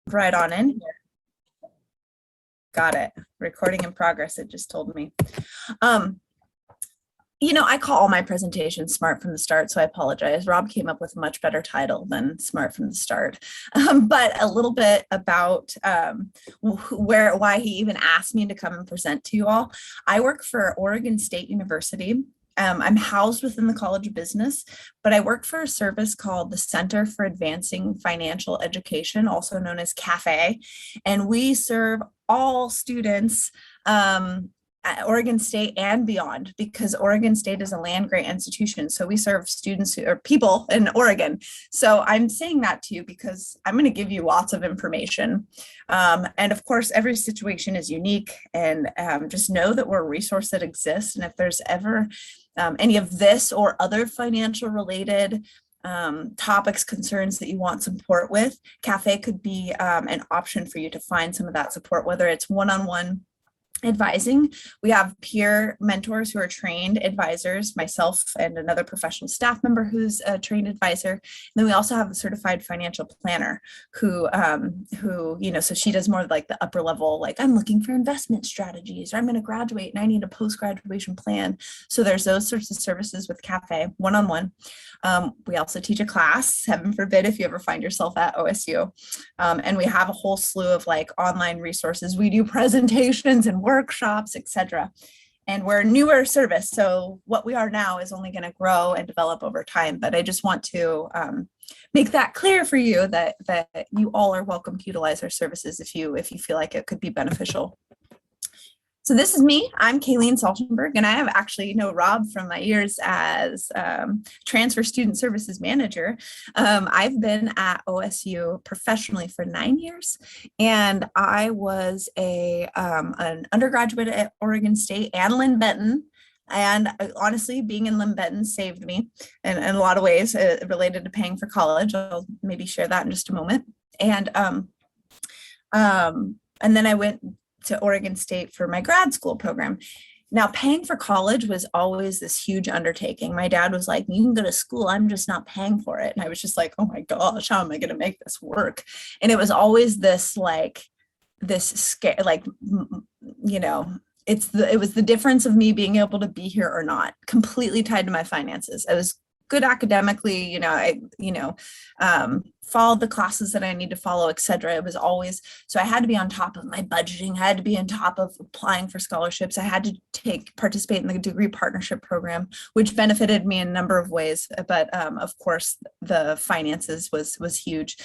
Right on in here. Got it. Recording in progress, it just told me. Um, I call all my presentations Smart from the Start, so I apologize. Rob came up with a much better title than Smart from the Start. But a little bit about why he even asked me to come and present to you all. I work for Oregon State University. I'm housed within the College of Business, but I work for a service called the Center for Advancing Financial Education, also known as CAFE, and we serve all students at Oregon State and beyond, because Oregon State is a land grant institution. So we serve students who are people in Oregon. So I'm saying that to you because I'm going to give you lots of information. And of course, every situation is unique, and just know that we're a resource that exists. And if there's ever any of this or other financial related topics, concerns that you want support with, CAFE could be an option for you to find some of that support, whether it's one-on-one advising. We have peer mentors who are trained advisors, myself and another professional staff member who's a trained advisor. And then we also have a certified financial planner who, so she does more like the upper level, like I'm looking for investment strategies, or I'm going to graduate and I need a post-graduation plan. So there's those sorts of services with CAFE one-on-one. We also teach a class, heaven forbid, if you ever find yourself at OSU. And we have a whole slew of like online resources. We do presentations and workshops, etc. And we're a newer service. So what we are now is only going to grow and develop over time. But I just want to make that clear for you that you all are welcome to utilize our services if you feel like it could be beneficial. So this is me. I'm Kayleen Saltenberg, and I have actually know Rob from my years as Transfer Student Services Manager. I've been at OSU professionally for 9 years, and I was an undergraduate at Oregon State and Lynn Benton. And honestly, being in Lynn Benton saved me in a lot of ways related to paying for college. I'll maybe share that in just a moment. And then I went to Oregon State for my grad school program. Now, paying for college was always this huge undertaking. My dad was like, you can go to school, I'm just not paying for it. And I was just like, oh my gosh, how am I going to make this work? And it was always this scare, it was the difference of me being able to be here or not, completely tied to my finances. I was good academically, I followed the classes that I need to follow, etc. It was always, so I had to be on top of my budgeting. I had to be on top of applying for scholarships. I had to participate in the degree partnership program, which benefited me in a number of ways. But of course, the finances was huge,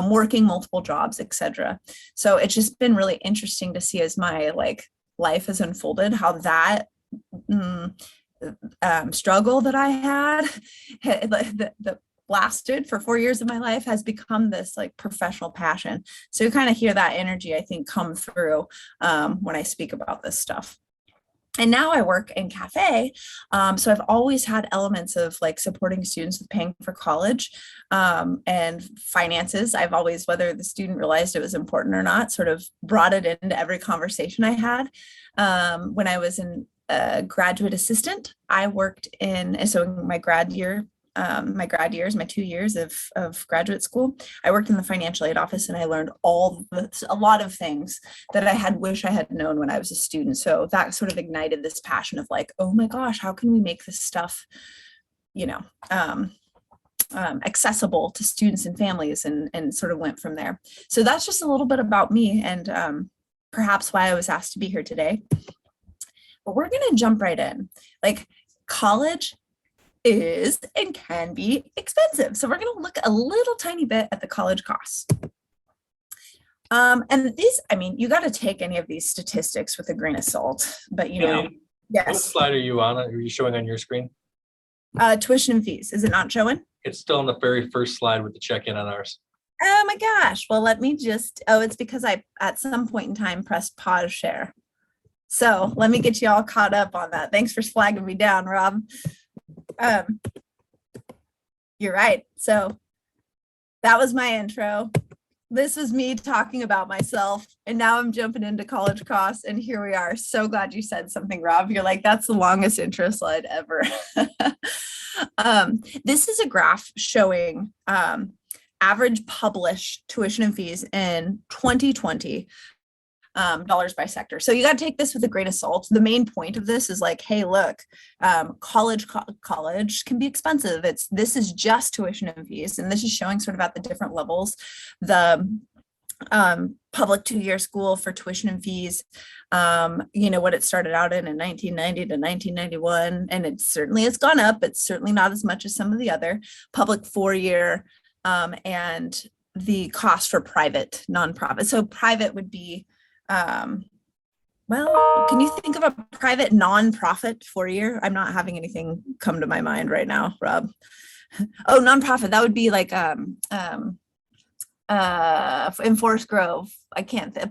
working multiple jobs, etc. So it's just been really interesting to see as my life has unfolded, how that struggle that I had that lasted for 4 years of my life has become this professional passion. So you kind of hear that energy, I think, come through when I speak about this stuff. And now I work in CAFE. So I've always had elements of supporting students with paying for college and finances. I've always, whether the student realized it was important or not, sort of brought it into every conversation I had. When I was a graduate assistant, I worked in my grad years, my 2 years of graduate school, I worked in the financial aid office, and I learned a lot of things that I wish I had known when I was a student. So that sort of ignited this passion of oh my gosh, how can we make this stuff, accessible to students and families, and sort of went from there. So that's just a little bit about me, and perhaps why I was asked to be here today. But we're going to jump right in. College is and can be expensive. So we're going to look a little tiny bit at the college costs. And these, you got to take any of these statistics with a grain of salt, but yes. What slide are you on? Are you showing on your screen? Tuition and fees. Is it not showing? It's still on the very first slide with the check-in on ours. Oh my gosh. Well, let me it's because I, at some point in time, pressed pause share. So let me get you all caught up on that. Thanks for flagging me down, Rob. You're right. So that was my intro. This was me talking about myself, and now I'm jumping into college costs, and here we are. So glad you said something, Rob. You're like, that's the longest intro slide ever. This is a graph showing average published tuition and fees in 2020, dollars by sector. So you got to take this with a grain of salt. The main point of this is like, hey, look, college can be expensive. This is just tuition and fees, and this is showing sort of at the different levels. The public 2-year school for tuition and fees, what it started out in 1990 to 1991, and it certainly has gone up. It's certainly not as much as some of the other public 4-year, and the cost for private nonprofit. So private would be, well, can you think of a private nonprofit 4-year? I'm not having anything come to my mind right now, Rob. Oh, nonprofit, that would be like in Forest Grove,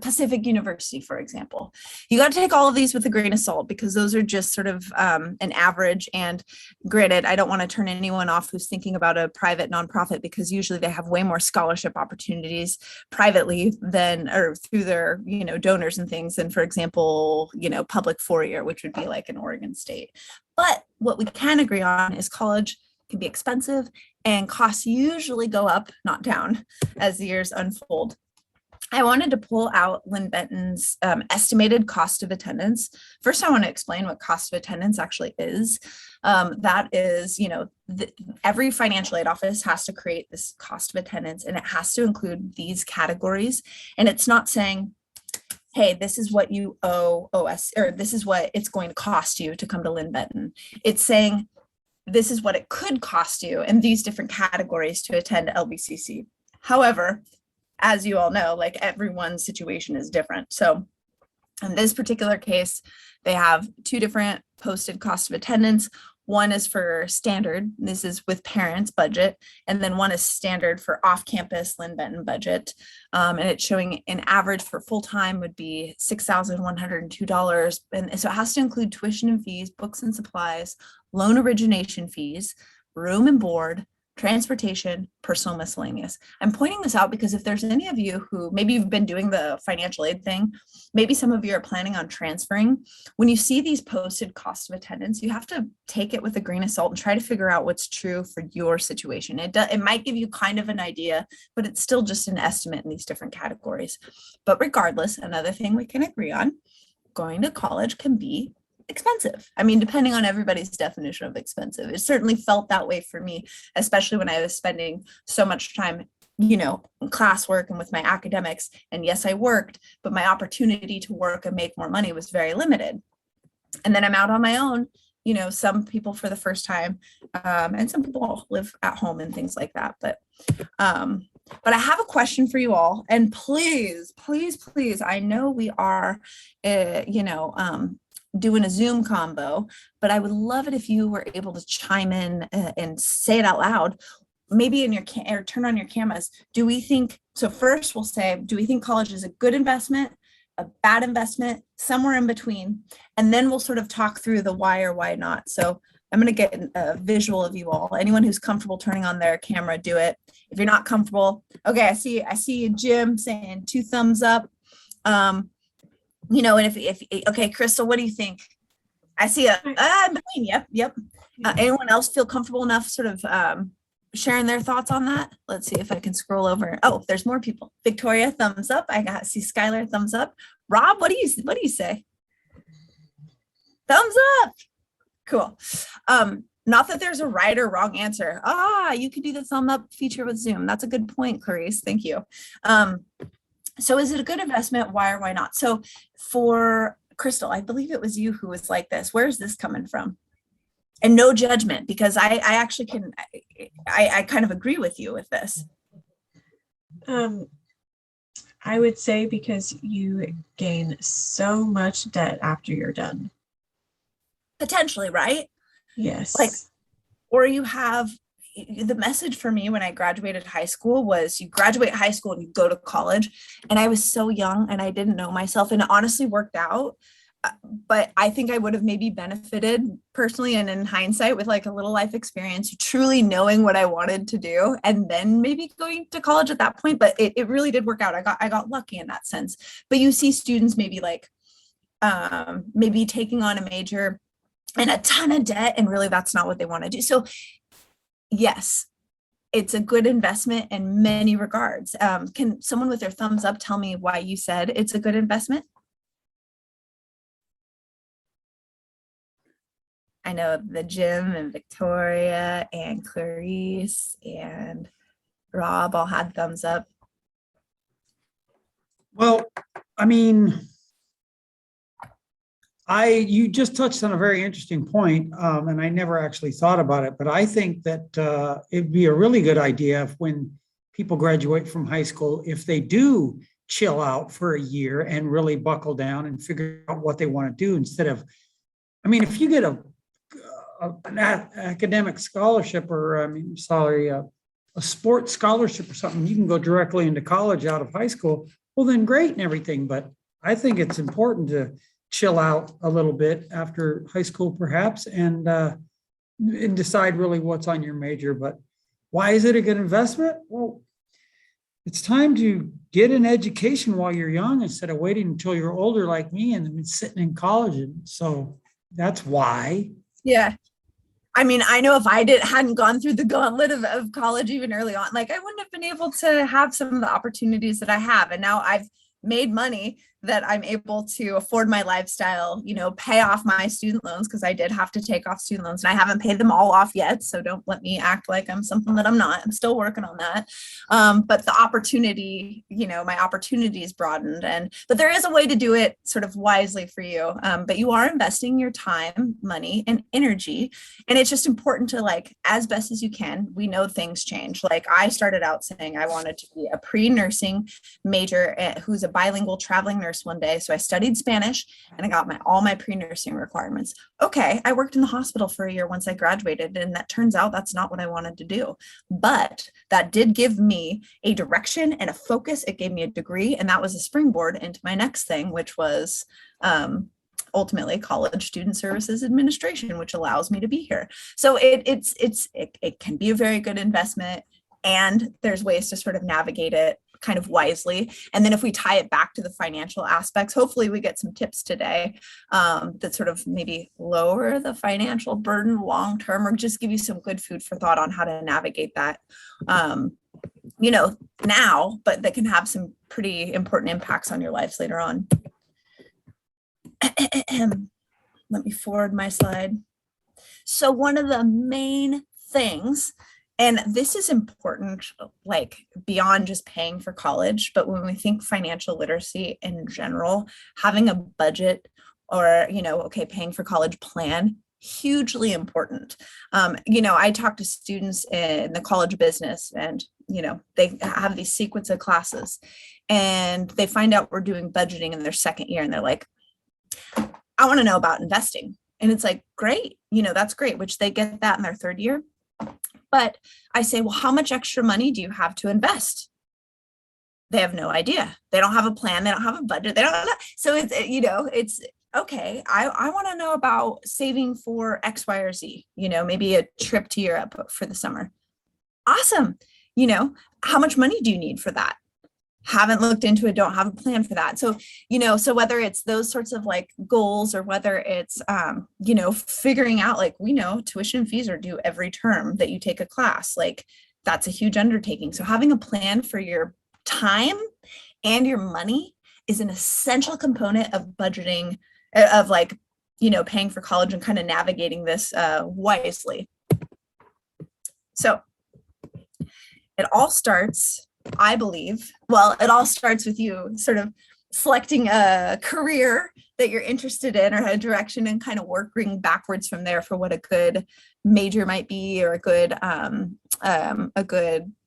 Pacific University, for example. You got to take all of these with a grain of salt, because those are just sort of an average. And granted, I don't want to turn anyone off who's thinking about a private nonprofit, because usually they have way more scholarship opportunities privately than, or through their, donors and things than, for example, public 4-year, which would be like an Oregon State. But what we can agree on is college can be expensive, and costs usually go up, not down, as the years unfold. I wanted to pull out Lynn Benton's estimated cost of attendance. First, I want to explain what cost of attendance actually is. That is, every financial aid office has to create this cost of attendance, and it has to include these categories. And it's not saying, hey, this is what you owe us, or this is what it's going to cost you to come to Lynn Benton. It's saying, this is what it could cost you in these different categories to attend LBCC. However, as you all know, like, everyone's situation is different. So in this particular case, they have 2 different posted cost of attendance. One is for standard, this is with parents budget, and then one is standard for off-campus Lynn Benton budget. And it's showing an average for full-time would be $6,102. And so it has to include tuition and fees, books and supplies, loan origination fees, room and board, transportation, personal miscellaneous. I'm pointing this out because if there's any of you who maybe you've been doing the financial aid thing, maybe some of you are planning on transferring, when you see these posted cost of attendance, you have to take it with a grain of salt and try to figure out what's true for your situation. It might give you kind of an idea, but it's still just an estimate in these different categories. But regardless, another thing we can agree on, going to college can be expensive. I mean, depending on everybody's definition of expensive. It certainly felt that way for me, especially when I was spending so much time, in classwork and with my academics. And yes, I worked, but my opportunity to work and make more money was very limited. And then I'm out on my own, some people for the first time, and some people live at home and things like that. But I have a question for you all, and please, I know we are, doing a Zoom combo, but I would love it if you were able to chime in and say it out loud, maybe in your or turn on your cameras. First we'll say, do we think college is a good investment, a bad investment, somewhere in between? And then we'll sort of talk through the why or why not. So I'm going to get a visual of you all. Anyone who's comfortable turning on their camera, do it. If you're not comfortable, okay, I see Jim saying 2 thumbs up. And if okay, Crystal, what do you think? I see yep. Anyone else feel comfortable enough sort of sharing their thoughts on that? Let's see if I can scroll over. Oh, there's more people. Victoria, thumbs up. See Skylar, thumbs up. Rob, what do you say? Thumbs up. Cool. Not that there's a right or wrong answer. You could do the thumb up feature with Zoom. That's a good point, Clarice. Thank you. So is it a good investment? Why or why not? So for Crystal, I believe it was you who was like this. Where's this coming from? And no judgment, because I actually I kind of agree with you with this. I would say because you gain so much debt after you're done. Potentially, right? Yes. Or you have, the message for me when I graduated high school was you graduate high school and you go to college. And I was so young and I didn't know myself, and it honestly worked out. But I think I would have maybe benefited personally and in hindsight with like a little life experience, truly knowing what I wanted to do, and then maybe going to college at that point. But it really did work out. I got lucky in that sense. But you see students maybe maybe taking on a major and a ton of debt, and really that's not what they want to do. So yes, it's a good investment in many regards. Can someone with their thumbs up tell me why you said it's a good investment? I know the Jim and Victoria and Clarice and Rob all had thumbs up. Well, I mean, you just touched on a very interesting point, and I never actually thought about it, but I think that it'd be a really good idea if when people graduate from high school, if they do chill out for a year and really buckle down and figure out what they want to do instead of, I mean, if you get an academic scholarship or, a sports scholarship or something, you can go directly into college out of high school. Well, then great and everything, but I think it's important to chill out a little bit after high school, perhaps, and decide really what's on your major. But why is it a good investment? Well, it's time to get an education while you're young instead of waiting until you're older like me and then sitting in college. And so that's why. Yeah. I mean, I know if I hadn't gone through the gauntlet of college even early on, like I wouldn't have been able to have some of the opportunities that I have. And now I've made money that I'm able to afford my lifestyle, pay off my student loans, because I did have to take off student loans and I haven't paid them all off yet. So don't let me act like I'm something that I'm not. I'm still working on that. But the opportunity, my opportunity is broadened, but there is a way to do it sort of wisely for you. But you are investing your time, money, and energy. And it's just important to, as best as you can, we know things change. Like I started out saying I wanted to be a pre-nursing major who's a bilingual traveling nurse one day. So I studied Spanish and I got all my pre-nursing requirements. Okay, I worked in the hospital for a year once I graduated, and that turns out that's not what I wanted to do. But that did give me a direction and a focus. It gave me a degree, and that was a springboard into my next thing, which was ultimately College Student Services Administration, which allows me to be here. So it can be a very good investment, and there's ways to sort of navigate it kind of wisely. And then if we tie it back to the financial aspects, hopefully we get some tips today that sort of maybe lower the financial burden long term, or just give you some good food for thought on how to navigate that now, but that can have some pretty important impacts on your lives later on. Let me forward my slide. So one of the main things, and this is important, beyond just paying for college, but when we think financial literacy in general, having a budget or, paying for college plan, hugely important. I talk to students in the college business and, they have these sequence of classes and they find out we're doing budgeting in their second year and they're like, I want to know about investing. And it's like, great, that's great, which they get that in their third year. But I say, well, how much extra money do you have to invest? They have no idea. They don't have a plan. They don't have a budget. They don't know. So it's okay. I want to know about saving for X, Y, or Z, maybe a trip to Europe for the summer. Awesome. How much money do you need for that? Haven't looked into it, don't have a plan for that. So, so whether it's those sorts of goals or whether it's, figuring out we know tuition fees are due every term that you take a class, that's a huge undertaking. So having a plan for your time and your money is an essential component of budgeting, of paying for college and kind of navigating this wisely. So it all starts, I believe, it all starts with you sort of selecting a career that you're interested in or a direction and kind of working backwards from there for what a good major might be, or a good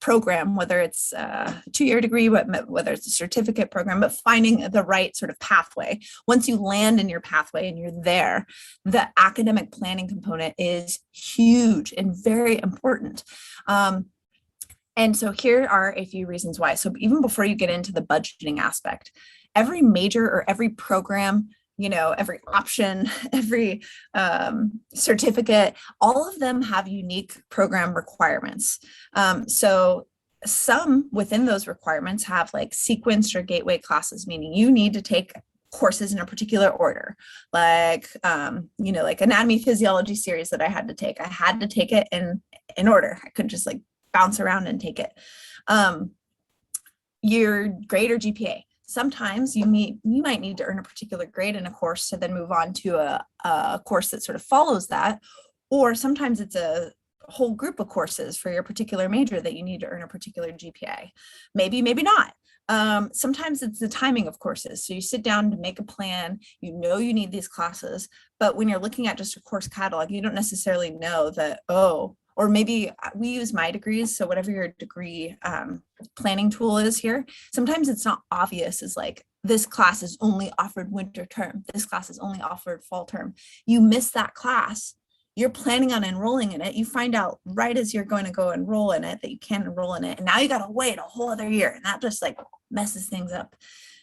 program, whether it's a 2-year degree, whether it's a certificate program, but finding the right sort of pathway. Once you land in your pathway and you're there, the academic planning component is huge and very important. And so here are a few reasons why. So even before you get into the budgeting aspect, every major or every program, every option, every certificate, all of them have unique program requirements. So some within those requirements have sequenced or gateway classes, meaning you need to take courses in a particular order, like anatomy physiology series that I had to take. I had to take it in order. I couldn't just bounce around and take it. Your grade or GPA. Sometimes you might need to earn a particular grade in a course to then move on to a course that sort of follows that. Or sometimes it's a whole group of courses for your particular major that you need to earn a particular GPA. Maybe not. Sometimes it's the timing of courses. So you sit down to make a plan, you know you need these classes, but when you're looking at just a course catalog, you don't necessarily know that, oh, or maybe we use My Degrees. So whatever your degree planning tool is here, sometimes it's not obvious as like, this class is only offered winter term. This class is only offered fall term. You miss that class. You're planning on enrolling in it. You find out right as you're going to go enroll in it that you can't enroll in it. And now you got to wait a whole other year. And that just like messes things up,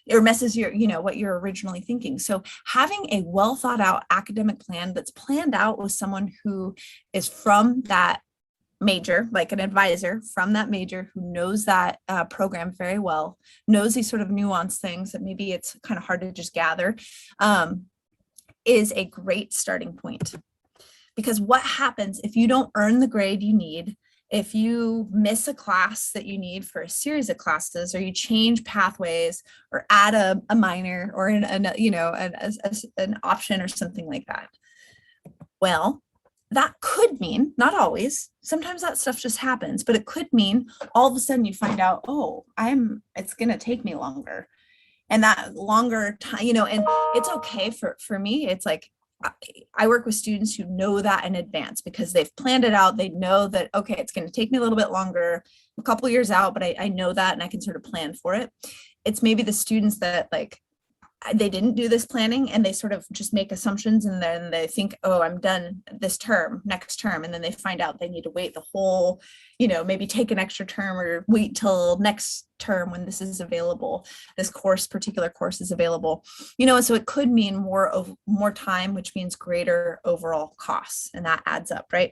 or messes your, what you're originally thinking. So having a well thought out academic plan that's planned out with someone who is from that major, like an advisor from that major who knows that program very well, knows these sort of nuanced things that maybe it's kind of hard to just gather, is a great starting point. Because what happens if you don't earn the grade you need, if you miss a class that you need for a series of classes, or you change pathways or add a minor or an option or something like that? Well, that could mean, not always, sometimes that stuff just happens, but it could mean all of a sudden you find out, oh, it's going to take me longer. And that longer time, and it's okay for me. It's like, I work with students who know that in advance because they've planned it out. They know that, okay, it's going to take me a little bit longer, a couple years out, but I know that and I can sort of plan for it. It's maybe the students that like, they didn't do this planning and they sort of just make assumptions and then they think, oh, I'm done this term, next term. And then they find out they need to wait the whole, maybe take an extra term or wait till next term when this is available. This particular course is available, and so it could mean more time, which means greater overall costs, and that adds up, right?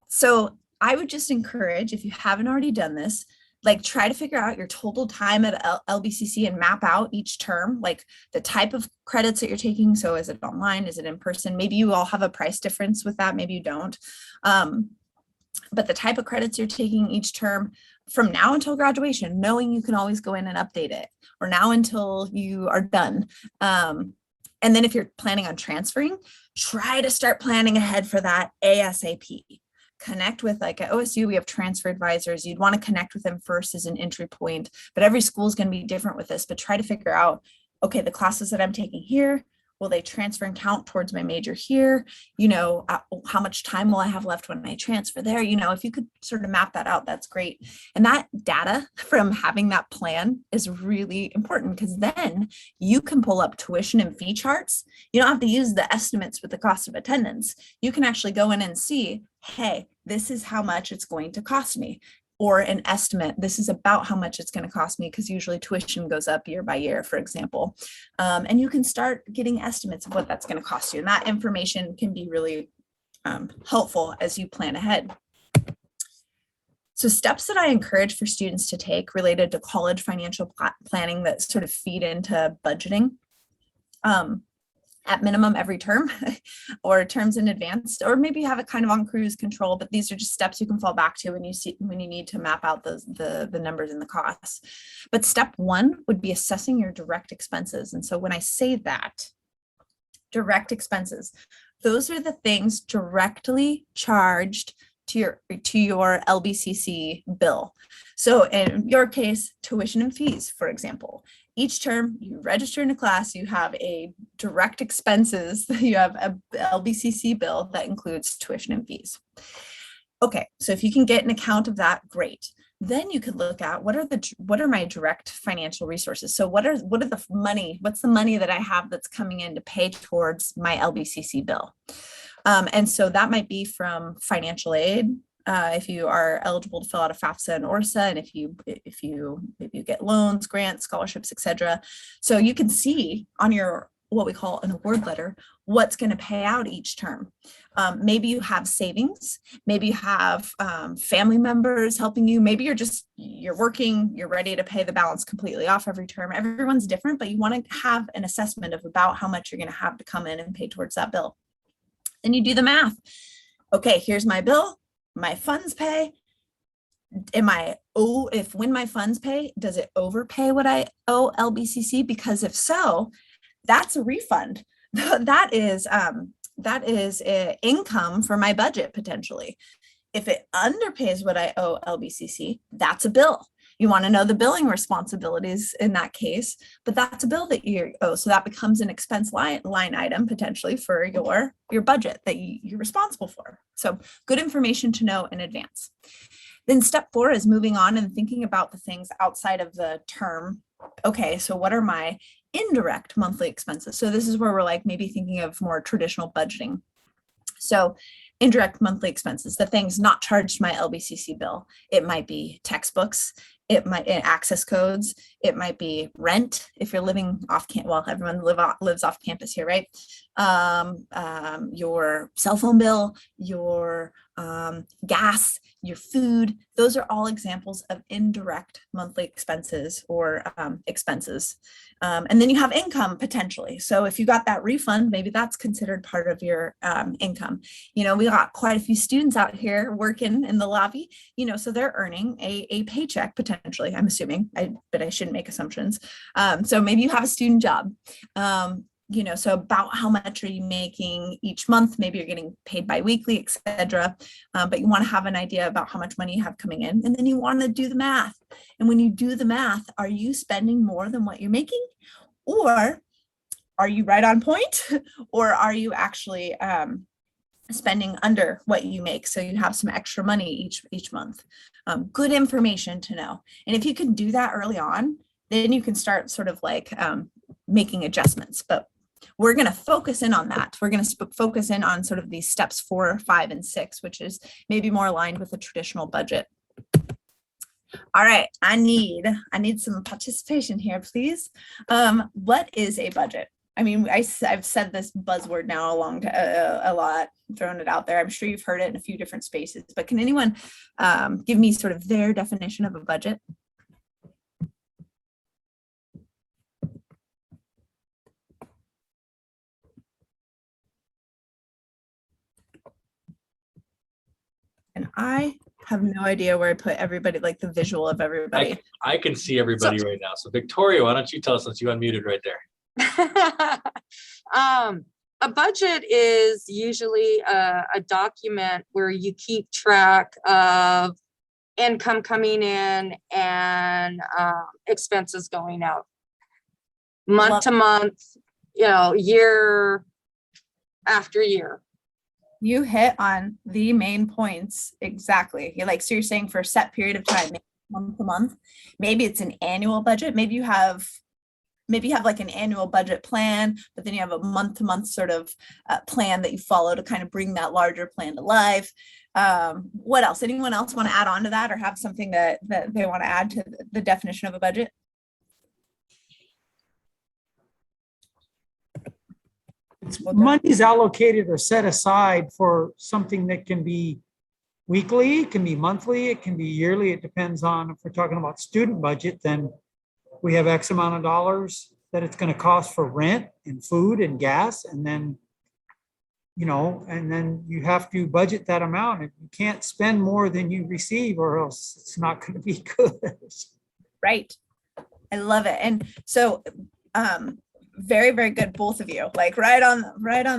So I would just encourage, if you haven't already done this, like try to figure out your total time at LBCC and map out each term, like the type of credits that you're taking. So is it online? Is it in person? Maybe you all have a price difference with that. Maybe you don't. But the type of credits you're taking each term from now until graduation, knowing you can always go in and update it, or now until you are done. And then if you're planning on transferring, try to start planning ahead for that ASAP. Connect with, like at OSU, we have transfer advisors. You'd want to connect with them first as an entry point, but every school is going to be different with this. But try to figure out, okay, the classes that I'm taking here, will they transfer and count towards my major here? How much time will I have left when I transfer there? If you could sort of map that out, that's great. And that data from having that plan is really important because then you can pull up tuition and fee charts. You don't have to use the estimates with the cost of attendance. You can actually go in and see, hey, this is how much it's going to cost me. Or an estimate, this is about how much it's going to cost me, because usually tuition goes up year by year, for example. And you can start getting estimates of what that's going to cost you. And that information can be really helpful as you plan ahead. So steps that I encourage for students to take related to college financial planning that sort of feed into budgeting. At minimum every term or terms in advance, or maybe you have it kind of on cruise control, but these are just steps you can fall back to when you need to map out the numbers and the costs. But step one would be assessing your direct expenses. And so when I say that, direct expenses, those are the things directly charged to your LBCC bill. So in your case, tuition and fees, for example. Each term you register in a class, you have a direct expenses, you have a LBCC bill that includes tuition and fees. Okay, so if you can get an account of that, great. Then you could look at what are my direct financial resources. So what's the money that I have that's coming in to pay towards my LBCC bill? And so that might be from financial aid, if you are eligible to fill out a FAFSA and ORSA, and if you get loans, grants, scholarships, etc. So you can see on your what we call an award letter what's going to pay out each term. Maybe you have savings, maybe you have family members helping you, maybe you're working, you're ready to pay the balance completely off every term. Everyone's different, but you want to have an assessment of about how much you're going to have to come in and pay towards that bill. Then you do the math. Okay, here's my bill. my funds pay? When my funds pay, does it overpay what I owe LBCC? Because if so, that's a refund. That is income for my budget potentially. If it underpays what I owe LBCC, that's a bill. You want to know the billing responsibilities in that case, but that's a bill that you owe. So that becomes an expense line item potentially for your budget that you're responsible for. So good information to know in advance. Then step 4 is moving on and thinking about the things outside of the term. Okay, so what are my indirect monthly expenses? So this is where we're like maybe thinking of more traditional budgeting. So indirect monthly expenses, the things not charged my LBCC bill. It might be textbooks, it might be access codes, it might be rent if you're living off campus. Well, everyone lives off campus here, right? Your cell phone bill, your gas, your food. Those are all examples of indirect monthly expenses or expenses. And then you have income potentially. So if you got that refund, maybe that's considered part of your income. You know, we got quite a few students out here working in the lobby, you know, so they're earning a paycheck potentially, I'm assuming, but I shouldn't make assumptions. So maybe you have a student job. You know, so about how much are you making each month? Maybe you're getting paid biweekly, etc. But you want to have an idea about how much money you have coming in, and then you want to do the math. And when you do the math, are you spending more than what you're making, or are you right on point, or are you actually spending under what you make? So you have some extra money each month. Good information to know. And if you can do that early on, then you can start sort of like making adjustments. But we're going to focus in on that. We're going to focus in on sort of these steps 4, 5, and 6, which is maybe more aligned with a traditional budget. All right, I need some participation here, please. What is a budget? I mean, I've said this buzzword now a lot, thrown it out there. I'm sure you've heard it in a few different spaces, but can anyone give me sort of their definition of a budget? And I have no idea where I put everybody, like the visual of everybody. I can see everybody right now. So Victoria, why don't you tell us, since you unmuted right there? A budget is usually a document where you keep track of income coming in and expenses going out. Month to month, you know, year after year. You hit on the main points exactly. So you're saying for a set period of time, maybe month to month, maybe it's an annual budget. Maybe you have like an annual budget plan, but then you have a month to month sort of plan that you follow to kind of bring that larger plan to life. What else? Anyone else want to add on to that, or have something that they want to add to the definition of a budget? Money is allocated or set aside for something that can be weekly, it can be monthly, it can be yearly. It depends on, if we're talking about student budget, then we have X amount of dollars that it's going to cost for rent and food and gas. And then, you know, and then you have to budget that amount, and you can't spend more than you receive, or else it's not going to be good. Right. I love it. And so, very, very good, both of you, like right on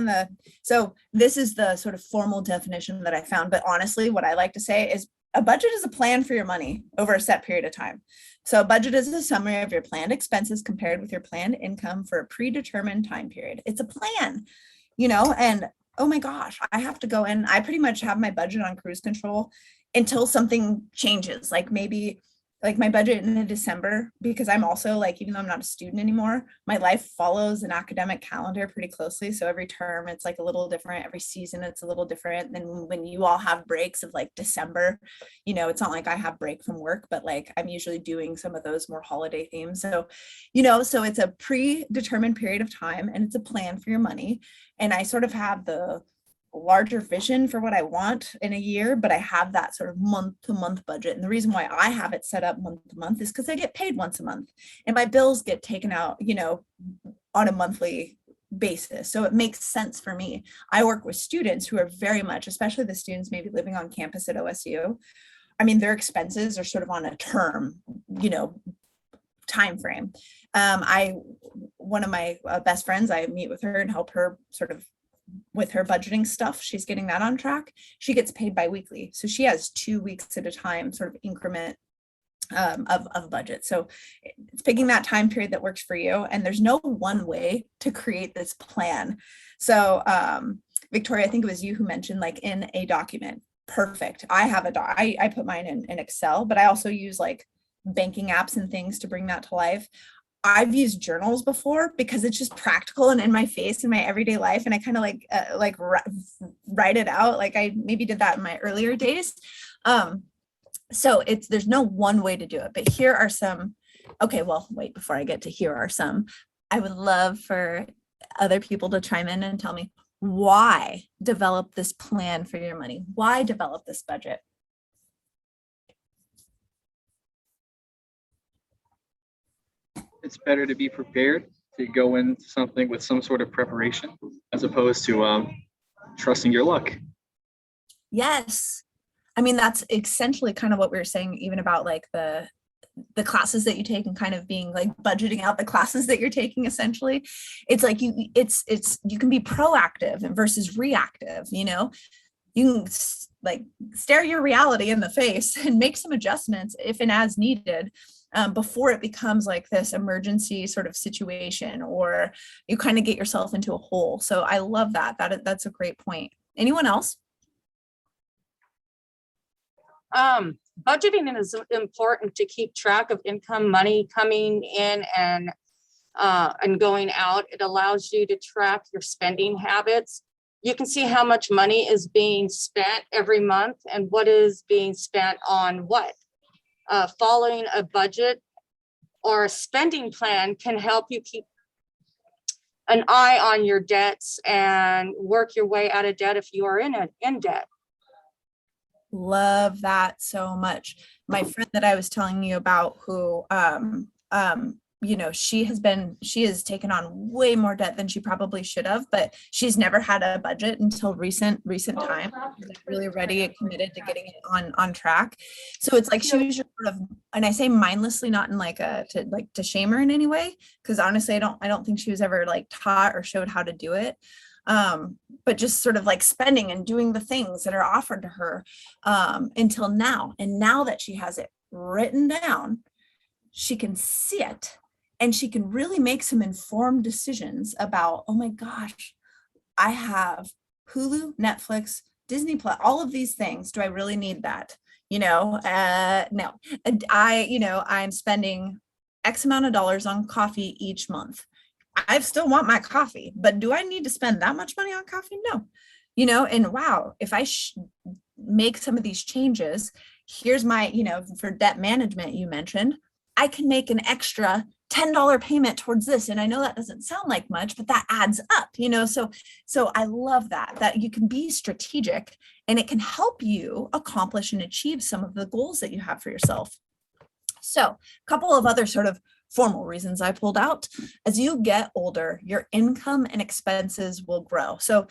the, so this is the sort of formal definition that I found, but honestly, what I like to say is a budget is a plan for your money over a set period of time. So a budget is a summary of your planned expenses compared with your planned income for a predetermined time period. It's a plan, you know, and oh my gosh, I have to go in, I pretty much have my budget on cruise control until something changes, like maybe like my budget in December, because I'm also like, even though I'm not a student anymore, my life follows an academic calendar pretty closely. So every term it's like a little different, every season it's a little different than when you all have breaks of like December, you know, it's not like I have break from work, but like I'm usually doing some of those more holiday themes. So, you know, so it's a predetermined period of time and it's a plan for your money. And I sort of have the larger vision for what I want in a year, but I have that sort of month to month budget. And the reason why I have it set up month to month is because I get paid once a month and my bills get taken out, you know, on a monthly basis. So it makes sense for me. I work with students who are very much, especially the students maybe living on campus at OSU. I mean, their expenses are sort of on a term, time frame. One of my best friends, I meet with her and help her sort of with her budgeting stuff. She's getting that on track. She gets paid bi-weekly. So she has 2 weeks at a time sort of increment of budget. So it's picking that time period that works for you. And there's no one way to create this plan. So Victoria, I think it was you who mentioned like in a document. Perfect. I have I put mine in Excel, but I also use like banking apps and things to bring that to life. I've used journals before because it's just practical and in my face in my everyday life. And I kind of like write it out. Like I maybe did that in my earlier days. So there's no one way to do it, but here are some, okay, well, wait, before I get to here are some, I would love for other people to chime in and tell me why develop this plan for your money? Why develop this budget? It's better to be prepared, to go into something with some sort of preparation as opposed to trusting your luck. Yes. I mean, that's essentially kind of what we were saying, even about like the classes that you take and kind of being like budgeting out the classes that you're taking. Essentially, it's like you can be proactive and versus reactive. You can like stare your reality in the face and make some adjustments if and as needed. Before it becomes like this emergency sort of situation, or you kind of get yourself into a hole. So I love that. That's a great point. Anyone else? Budgeting is important to keep track of income, money coming in and going out. It allows you to track your spending habits. You can see how much money is being spent every month and what is being spent on what. Following a budget or a spending plan can help you keep an eye on your debts and work your way out of debt if you are in debt. Love that so much. My friend that I was telling you about who, she has taken on way more debt than she probably should have, but she's never had a budget until recent time. She's really ready and committed to getting it on track. So it's like she was just sort of, and I say mindlessly, not in like to shame her in any way, because honestly, I don't think she was ever like taught or showed how to do it. But just sort of like spending and doing the things that are offered to her until now. And now that she has it written down, she can see it and she can really make some informed decisions about, oh my gosh, I have Hulu, Netflix, Disney Plus, all of these things. Do I really need that? No. And I'm spending X amount of dollars on coffee each month. I still want my coffee, but do I need to spend that much money on coffee? No, and wow, if I make some of these changes, here's my, for debt management, you mentioned, I can make an extra $10 payment towards this. And I know that doesn't sound like much, but that adds up, so I love that you can be strategic and it can help you accomplish and achieve some of the goals that you have for yourself. So a couple of other sort of formal reasons I pulled out. As you get older, your income and expenses will grow. So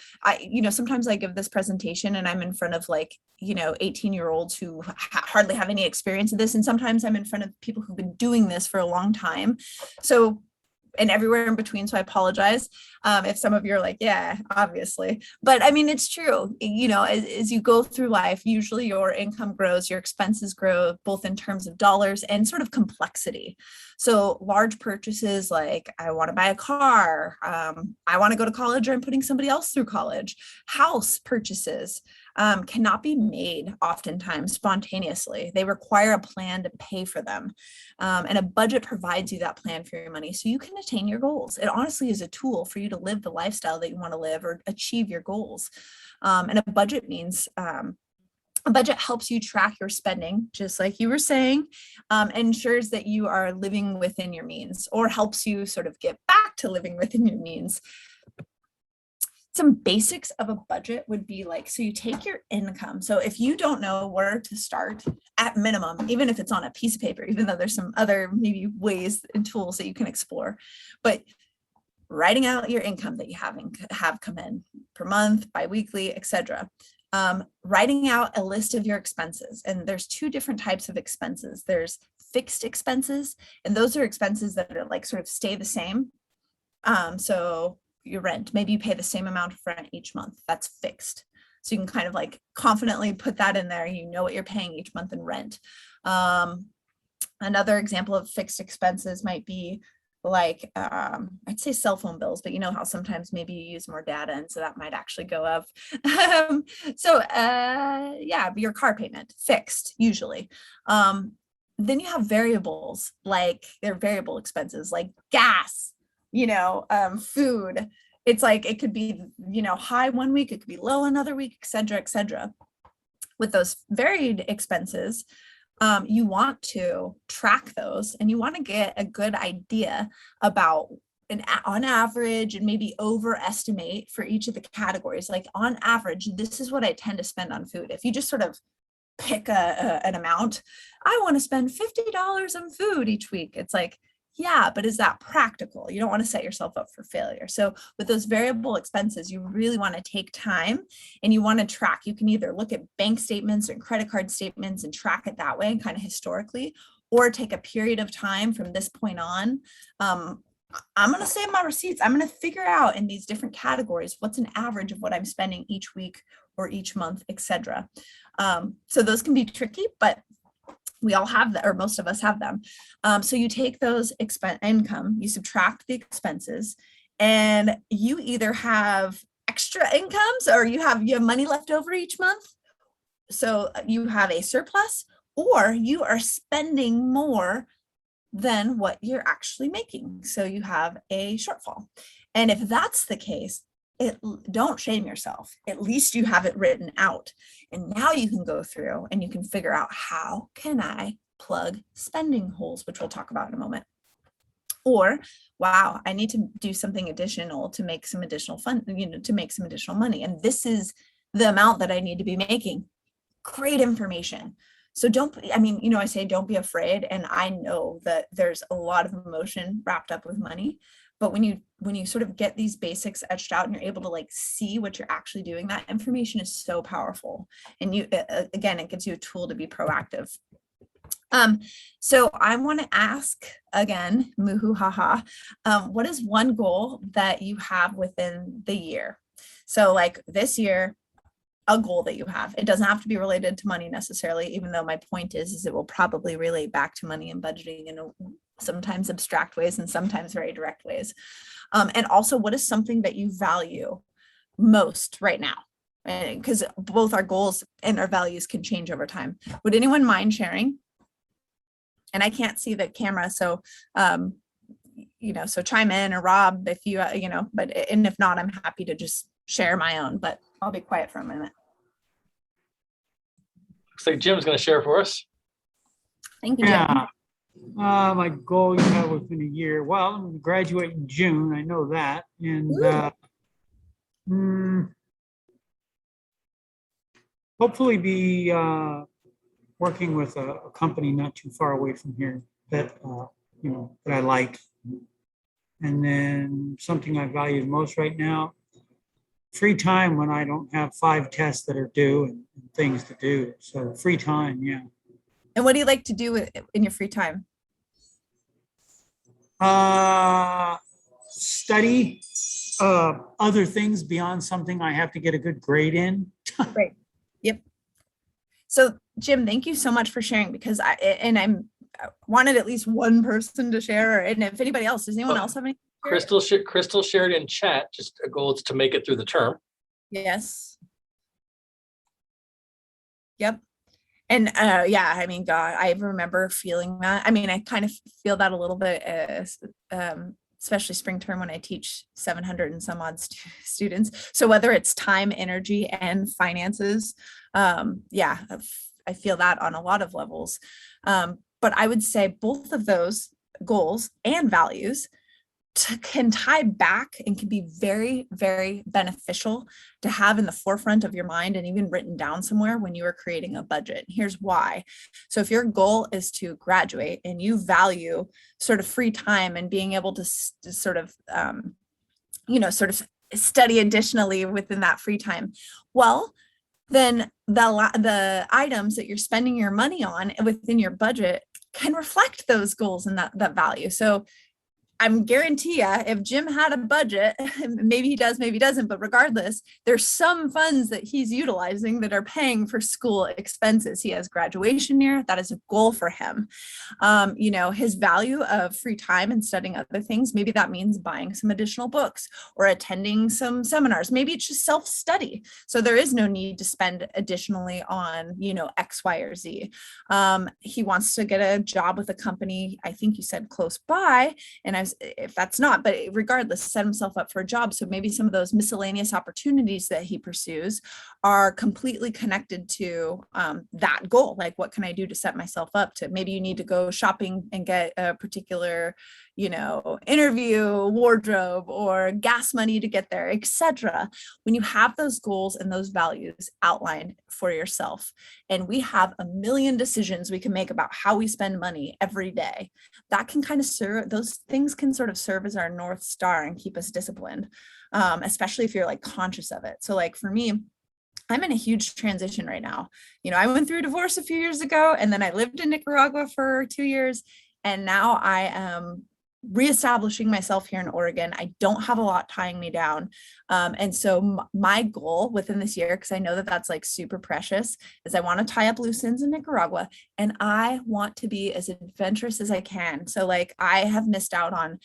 sometimes I give this presentation and I'm in front of 18-year-olds who hardly have any experience in this. And sometimes I'm in front of people who've been doing this for a long time. So, and everywhere in between. So I apologize if some of you are like, yeah, obviously. But I mean, it's true. As you go through life, usually your income grows, your expenses grow, both in terms of dollars and sort of complexity. So large purchases like I want to buy a car, I want to go to college, or I'm putting somebody else through college. House purchases cannot be made oftentimes spontaneously. They require a plan to pay for them. And a budget provides you that plan for your money so you can attain your goals. It honestly is a tool for you to live the lifestyle that you want to live or achieve your goals. And a budget means a budget helps you track your spending, just like you were saying, ensures that you are living within your means, or helps you sort of get back to living within your means. Some basics of a budget would be like, so you take your income. So if you don't know where to start, at minimum, even if it's on a piece of paper, even though there's some other maybe ways and tools that you can explore, but writing out your income that you have come in per month, biweekly, etc. Writing out a list of your expenses. And there's two different types of expenses. There's fixed expenses, and those are expenses that are like sort of stay the same. So your rent, maybe you pay the same amount of rent each month. That's fixed. So you can kind of like confidently put that in there. You know what you're paying each month in rent. Another example of fixed expenses might be like, I'd say cell phone bills, but you know how sometimes maybe you use more data, and so that might actually go up. Yeah, your car payment, fixed usually. Then you have variables, like they're variable expenses like gas, food. It's like, it could be, high one week, it could be low another week, et cetera, et cetera. With those varied expenses, you want to track those, and you want to get a good idea about on average, and maybe overestimate for each of the categories. Like on average, this is what I tend to spend on food. If you just sort of pick an amount, I want to spend $50 on food each week. It's like, yeah, but is that practical? You don't want to set yourself up for failure. So with those variable expenses, you really want to take time and you want to track. You can either look at bank statements and credit card statements and track it that way, kind of historically, or take a period of time from this point on. I'm going to save my receipts. I'm going to figure out in these different categories, what's an average of what I'm spending each week or each month, etc. So those can be tricky, but we all have that, or most of us have them. So you take those income, you subtract the expenses, and you either have extra incomes or you have money left over each month. So you have a surplus, or you are spending more than what you're actually making. So you have a shortfall. And if that's the case, don't shame yourself. At least you have it written out. And now you can go through and you can figure out, how can I plug spending holes, which we'll talk about in a moment. Or, wow, I need to do something additional to make some additional to make some additional money. And this is the amount that I need to be making. Great information. So I say don't be afraid. And I know that there's a lot of emotion wrapped up with money. But when you sort of get these basics etched out and you're able to like see what you're actually doing, that information is so powerful. And again, it gives you a tool to be proactive. So I want to ask again, Muhu Haha, what is one goal that you have within the year? So like this year, a goal that you have. It doesn't have to be related to money necessarily, even though my point is it will probably relate back to money and budgeting in sometimes abstract ways and sometimes very direct ways. And also, what is something that you value most right now? Because both our goals and our values can change over time. Would anyone mind sharing? And I can't see the camera, so so chime in, or Rob, if you and if not, I'm happy to just share my own, but I'll be quiet for a minute. Looks like Jim's going to share for us. Thank you, Jim. Yeah. My goal you have within a year. Well, I'm going to graduate in June. I know that. And hopefully be working with a company not too far away from here that, that I like. And then something I value most right now, free time when I don't have 5 tests that are due and things to do. So free time, yeah. And what do you like to do in your free time? Study other things beyond something I have to get a good grade in. Great. Yep. So Jim, thank you so much for sharing, because I wanted at least one person to share. And if anybody else, does anyone else have any? Crystal shared in chat, just a goal is to make it through the term. Yes. Yep. And God, I remember feeling that. I kind of feel that a little bit, especially spring term when I teach 700 and some odd students. So whether it's time, energy, and finances, I feel that on a lot of levels. But I would say both of those goals and values can tie back and can be very, very beneficial to have in the forefront of your mind and even written down somewhere when you are creating a budget. Here's why. So if your goal is to graduate and you value sort of free time and being able to sort of sort of study additionally within that free time. Well, then the items that you're spending your money on within your budget can reflect those goals and that value. So I'm guarantee you, if Jim had a budget, maybe he does, maybe he doesn't, but regardless, there's some funds that he's utilizing that are paying for school expenses. He has graduation year. That is a goal for him. His value of free time and studying other things, maybe that means buying some additional books or attending some seminars. Maybe it's just self-study. So there is no need to spend additionally on, X, Y, or Z. He wants to get a job with a company, I think you said close by, and if that's not, but regardless, set himself up for a job. So maybe some of those miscellaneous opportunities that he pursues are completely connected to that goal. Like, what can I do to set myself up to, maybe you need to go shopping and get a particular, interview, wardrobe, or gas money to get there, etc. When you have those goals and those values outlined for yourself, and we have a million decisions we can make about how we spend money every day, that can kind of serve, those things can sort of serve as our North Star and keep us disciplined, especially if you're like conscious of it. So like for me, I'm in a huge transition right now. I went through a divorce a few years ago, and then I lived in Nicaragua for 2 years. And now I am reestablishing myself here in Oregon. I don't have a lot tying me down. And so my goal within this year, because I know that that's like super precious, is I want to tie up loose ends in Nicaragua, and I want to be as adventurous as I can. So like I have missed out on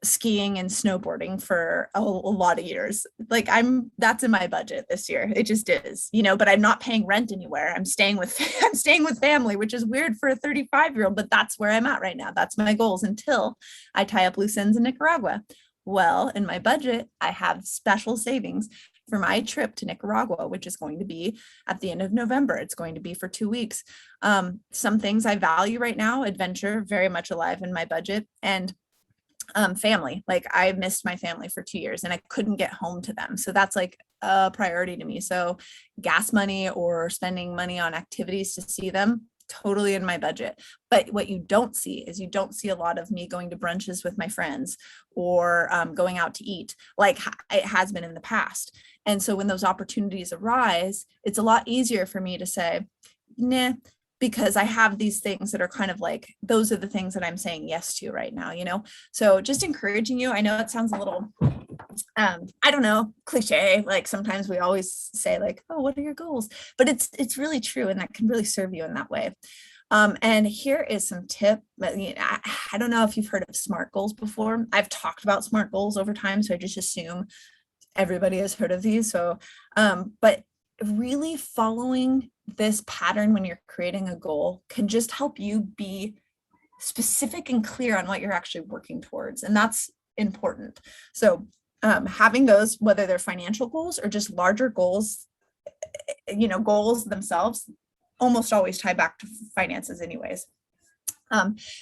skiing and snowboarding for a lot of years. Like that's in my budget this year. It just is, but I'm not paying rent anywhere. I'm staying with family, which is weird for a 35-year-old, but that's where I'm at right now. That's my goals until I tie up loose ends in Nicaragua. Well, in my budget, I have special savings for my trip to Nicaragua, which is going to be at the end of November. It's going to be for 2 weeks. Some things I value right now, adventure, very much alive in my budget, and family. Like I missed my family for 2 years and I couldn't get home to them. So that's like a priority to me. So gas money or spending money on activities to see them, totally in my budget. But what you don't see is you don't see a lot of me going to brunches with my friends or going out to eat like it has been in the past. And so when those opportunities arise, it's a lot easier for me to say, nah, because I have these things that are kind of like, those are the things that I'm saying yes to right now, So just encouraging you. I know it sounds a little, I don't know, cliche. Like sometimes we always say like, oh, what are your goals? But it's really true. And that can really serve you in that way. And here is some tip. I don't know if you've heard of SMART goals before. I've talked about SMART goals over time, so I just assume everybody has heard of these. So, but really following this pattern when you're creating a goal can just help you be specific and clear on what you're actually working towards. And that's important. So having those, whether they're financial goals or just larger goals, goals themselves almost always tie back to finances anyways.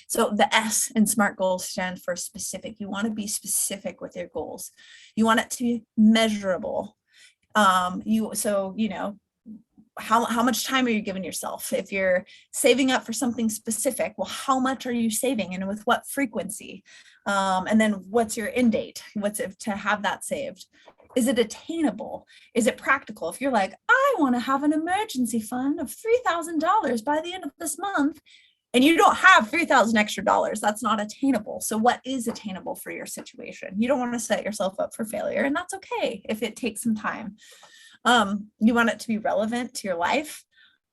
So the S in SMART goals stand for specific. You want to be specific with your goals. You want it to be measurable. How much time are you giving yourself? If you're saving up for something specific, well, how much are you saving and with what frequency? And then what's your end date? What's it to have that saved? Is it attainable? Is it practical? If you're like, I want to have an emergency fund of $3,000 by the end of this month, and you don't have $3,000 extra dollars, that's not attainable. So what is attainable for your situation? You don't want to set yourself up for failure, and that's okay if it takes some time. You want it to be relevant to your life.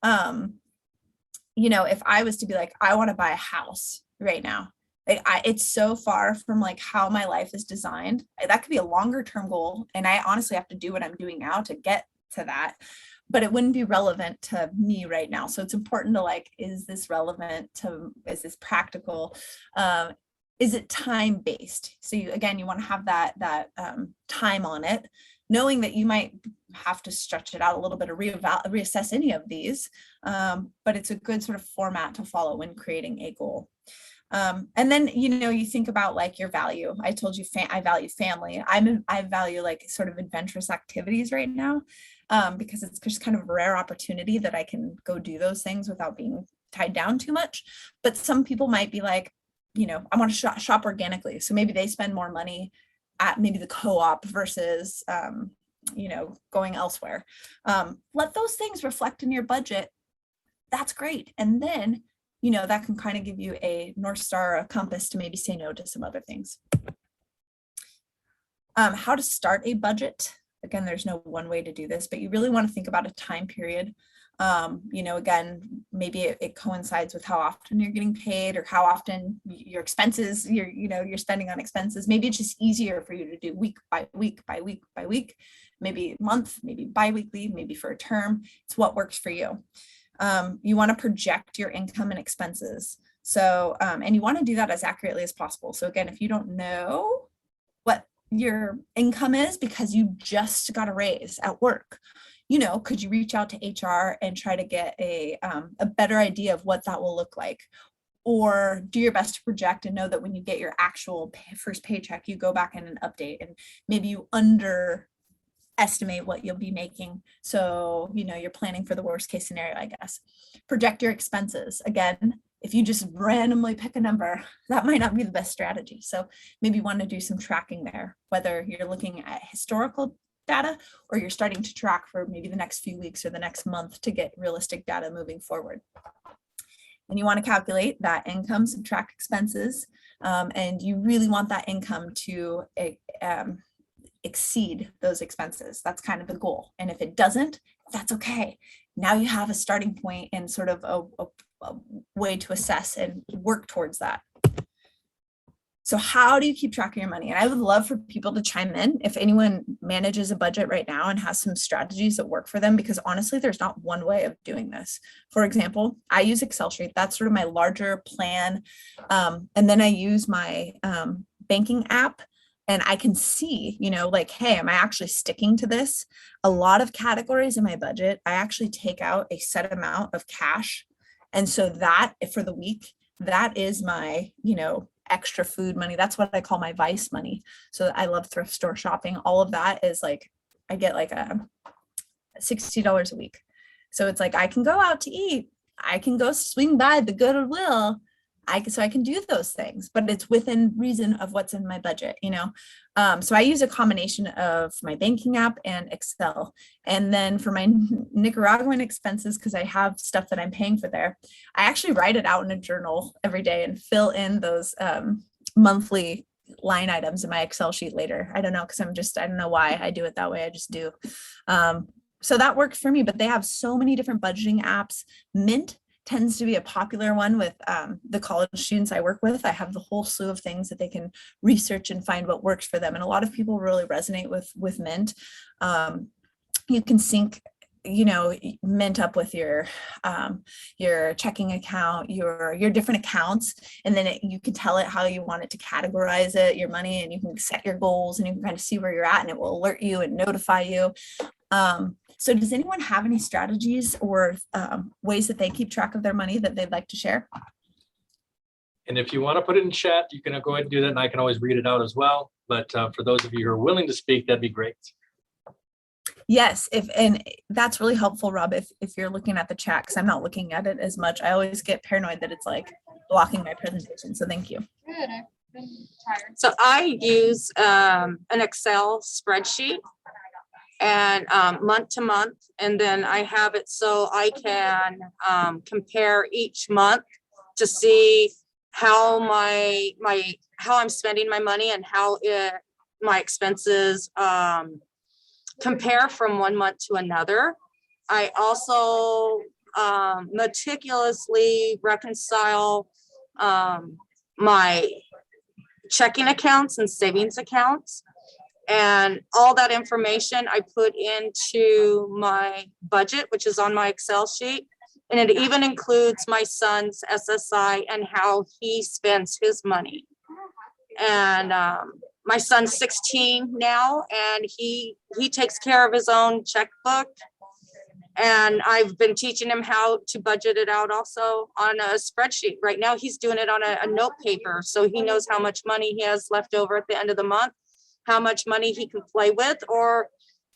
If I was to be like, I want to buy a house right now, it's so far from like how my life is designed. That could be a longer term goal. And I honestly have to do what I'm doing now to get to that, but it wouldn't be relevant to me right now. So it's important to like, is this relevant is this practical? Is it time-based? So you want to have that time on it, knowing that you might have to stretch it out a little bit or reassess any of these, but it's a good sort of format to follow when creating a goal. And then, you think about like your value. I told you I value family. I value like sort of adventurous activities right now, because it's just kind of a rare opportunity that I can go do those things without being tied down too much. But some people might be like, I want to shop organically. So maybe they spend more money at maybe the co-op versus, going elsewhere. Let those things reflect in your budget. That's great. And then, that can kind of give you a North Star, a compass to maybe say no to some other things. How to start a budget. Again, there's no one way to do this, but you really want to think about a time period. Again, maybe it coincides with how often you're getting paid or how often your expenses, you're spending on expenses. Maybe it's just easier for you to do week by week by week by week, maybe month, maybe bi-weekly, maybe for a term. It's what works for you. You want to project your income and expenses. So, and you want to do that as accurately as possible. So again, if you don't know what your income is because you just got a raise at work, could you reach out to HR and try to get a better idea of what that will look like? Or do your best to project and know that when you get your actual first paycheck, you go back in and update and maybe you underestimate what you'll be making. So, you're planning for the worst case scenario, I guess. Project your expenses. Again, if you just randomly pick a number, that might not be the best strategy. So maybe you want to do some tracking there, whether you're looking at historical data or you're starting to track for maybe the next few weeks or the next month to get realistic data moving forward. And you want to calculate that income, subtract expenses, and you really want that income to exceed those expenses. That's kind of the goal. And if it doesn't, that's okay. Now you have a starting point and sort of a way to assess and work towards that. So how do you keep track of your money? And I would love for people to chime in if anyone manages a budget right now and has some strategies that work for them, because honestly, there's not one way of doing this. For example, I use Excel sheet. That's sort of my larger plan. And then I use my banking app and I can see, hey, am I actually sticking to this? A lot of categories in my budget, I actually take out a set amount of cash. And so that for the week, that is my, extra food money. That's what I call my vice money. So I love thrift store shopping. All of that is like, I get like $60 a week. So it's like, I can go out to eat. I can go swing by the Goodwill. So I can do those things, but it's within reason of what's in my budget, So I use a combination of my banking app and Excel. And then for my Nicaraguan expenses, because I have stuff that I'm paying for there, I actually write it out in a journal every day and fill in those monthly line items in my Excel sheet later. I don't know, because I don't know why I do it that way. I just do. So that works for me, but they have so many different budgeting apps. Mint tends to be a popular one with the college students I work with. I have the whole slew of things that they can research and find what works for them. And a lot of people really resonate with Mint. You can sync, Mint up with your checking account, your different accounts, and then you can tell it how you want it to categorize it, your money, and you can set your goals and you can kind of see where you're at and it will alert you and notify you. So does anyone have any strategies or ways that they keep track of their money that they'd like to share? And if you want to put it in chat, you can go ahead and do that and I can always read it out as well. But for those of you who are willing to speak, that'd be great. Yes, and that's really helpful, Rob, if you're looking at the chat, because I'm not looking at it as much. I always get paranoid that it's like blocking my presentation. So thank you. Good. I've been tired. So I use an Excel spreadsheet and month to month, and then I have it so I can compare each month to see how how I'm spending my money and how my expenses compare from one month to another. I also meticulously reconcile my checking accounts and savings accounts. And all that information I put into my budget, which is on my Excel sheet. And it even includes my son's SSI and how he spends his money. And my son's 16 now, and he takes care of his own checkbook. And I've been teaching him how to budget it out also on a spreadsheet. Right now, he's doing it on a note paper. So he knows how much money he has left over at the end of the month, how much money he can play with,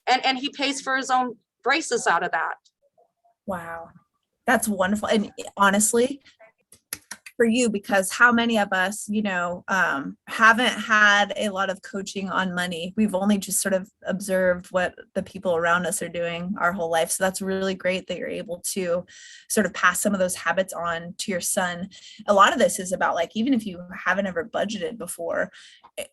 and he pays for his own braces out of that. Wow, that's wonderful. And honestly, for you, because how many of us, haven't had a lot of coaching on money. We've only just sort of observed what the people around us are doing our whole life. So that's really great that you're able to sort of pass some of those habits on to your son. A lot of this is about, like, even if you haven't ever budgeted before,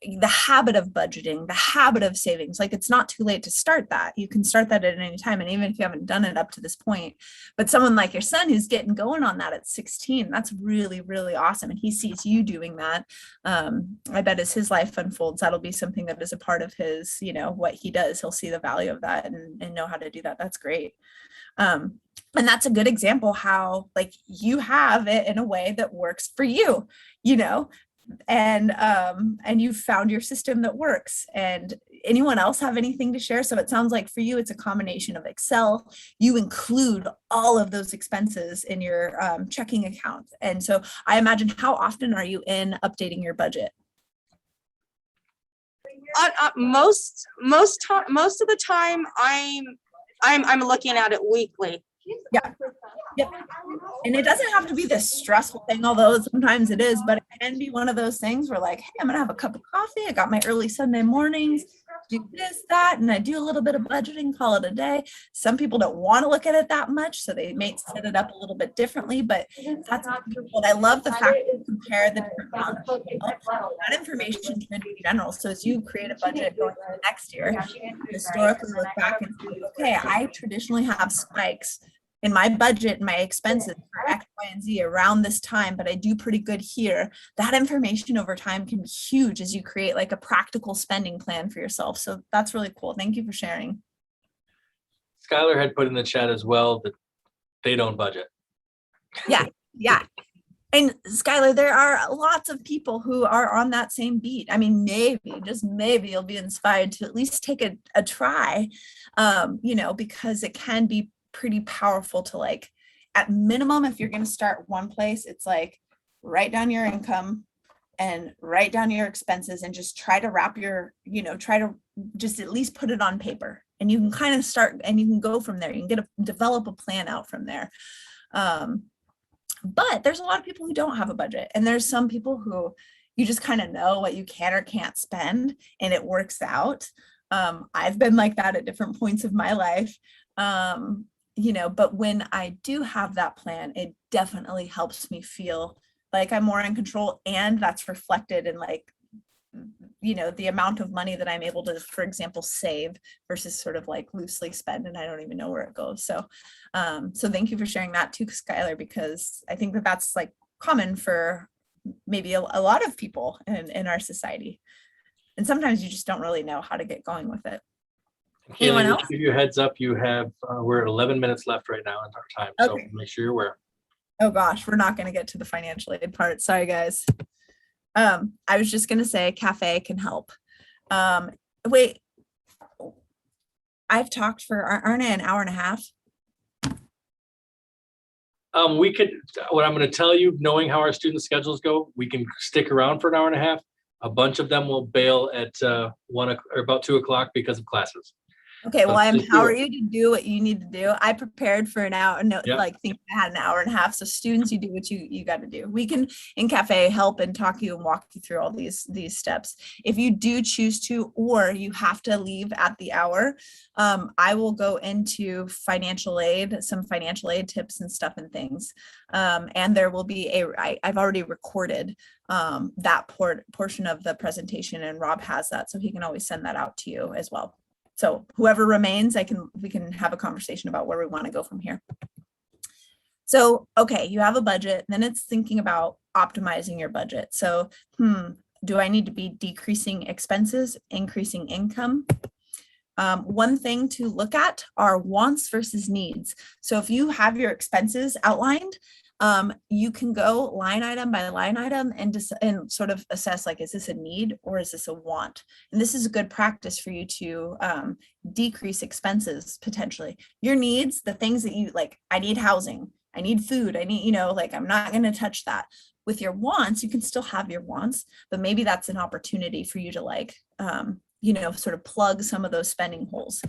the habit of budgeting, the habit of savings, like, it's not too late to start that. You can start that at any time. And even if you haven't done it up to this point, but someone like your son who's getting going on that at 16, that's really, really awesome. And he sees you doing that. I bet as his life unfolds, that'll be something that is a part of his, what he does. He'll see the value of that and know how to do that. That's great. And that's a good example how, like, you have it in a way that works for you, and you've found your system that works. And anyone else have anything to share? So it sounds like for you, it's a combination of Excel. You include all of those expenses in your checking account. And so I imagine, how often are you in updating your budget? Most of the time, I'm looking at it weekly. Yeah. Yep. And it doesn't have to be this stressful thing, although sometimes it is, but it can be one of those things where, like, hey, I'm gonna have a cup of coffee. I got my early Sunday mornings, do this, that, and I do a little bit of budgeting, call it a day. Some people don't want to look at it that much, so they may set it up a little bit differently, but that's what I love, the fact that you compare the different amounts. That information should be general. So as you create a budget going for the next year, historically look back and see, okay, I traditionally have spikes in my budget and my expenses for X, Y, and Z around this time, but I do pretty good here. That information over time can be huge as you create, like, a practical spending plan for yourself. So that's really cool. Thank you for sharing. Skylar had put in the chat as well that they don't budget. Yeah. And Skylar, there are lots of people who are on that same beat. I mean, maybe, just maybe, you'll be inspired to at least take a try, because it can be pretty powerful to, like, at minimum, if you're going to start one place, it's like, write down your income and write down your expenses and just try to wrap try to just at least put it on paper, and you can kind of start and you can go from there. You can develop a plan out from there. But there's a lot of people who don't have a budget, and there's some people who you just kind of know what you can or can't spend, and it works out. I've been like that at different points of my life. But when I do have that plan, it definitely helps me feel like I'm more in control, and that's reflected in, like, the amount of money that I'm able to, for example, save versus sort of like loosely spend, and I don't even know where it goes. So, thank you for sharing that too, Skylar, because I think that that's, like, common for maybe a lot of people in our society. And sometimes you just don't really know how to get going with it. Anyone Kaylee, else? to give you a heads up, you have, we're at 11 minutes left right now in our time, so Okay. make sure you're aware. Oh gosh, we're not going to get to the financial aid part. Sorry, guys. I was just going to say cafe can help. Wait, I've talked for, aren't I an hour and a half? We could, what I'm going to tell you, knowing how our student schedules go, we can stick around for an hour and a half. A bunch of them will bail at 1 or about 2 o'clock because of classes. Okay, well, I Let's just do empower it. you to do what you need to do. I prepared for an hour, Yeah. think I had an hour and a half. So students, you do what you got to do. We can in cafe help and talk you and walk you through all these steps. If you do choose to, or you have to leave at the hour, I will go into financial aid, some financial aid tips and stuff and things. And there will be I've already recorded that portion of the presentation, and Rob has that, so he can always send that out to you as well. So whoever remains, we can have a conversation about where we want to go from here. So, okay, you have a budget, then it's thinking about optimizing your budget. So, do I need to be decreasing expenses, increasing income? One thing to look at are wants versus needs. So if you have your expenses outlined, you can go line item by line item and sort of assess, like, is this a need or is this a want? And this is a good practice for you to decrease expenses potentially. Your needs, the things that you like, I need housing, I need food, I need, like, I'm not going to touch that. With your wants, you can still have your wants, but maybe that's an opportunity for you to, like, sort of plug some of those spending holes.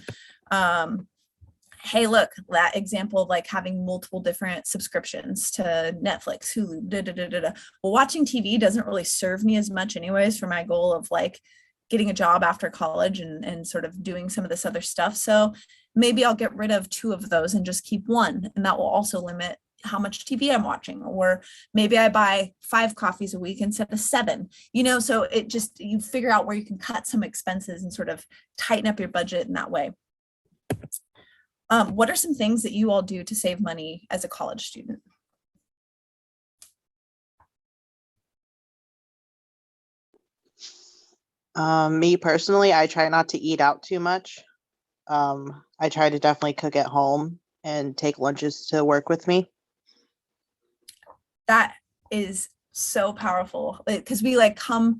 hey, look, that example of like having multiple different subscriptions to Netflix, Hulu, da, da, da, da, da. Well, watching TV doesn't really serve me as much anyways for my goal of like getting a job after college and sort of doing some of this other stuff. So maybe I'll get rid of 2 of those and just keep 1. And that will also limit how much TV I'm watching. Or maybe I buy 5 coffees a week instead of 7, so it just, you figure out where you can cut some expenses and sort of tighten up your budget in that way. What are some things that you all do to save money as a college student? Me personally, I try not to eat out too much. I try to definitely cook at home and take lunches to work with me. That is so powerful because we like come,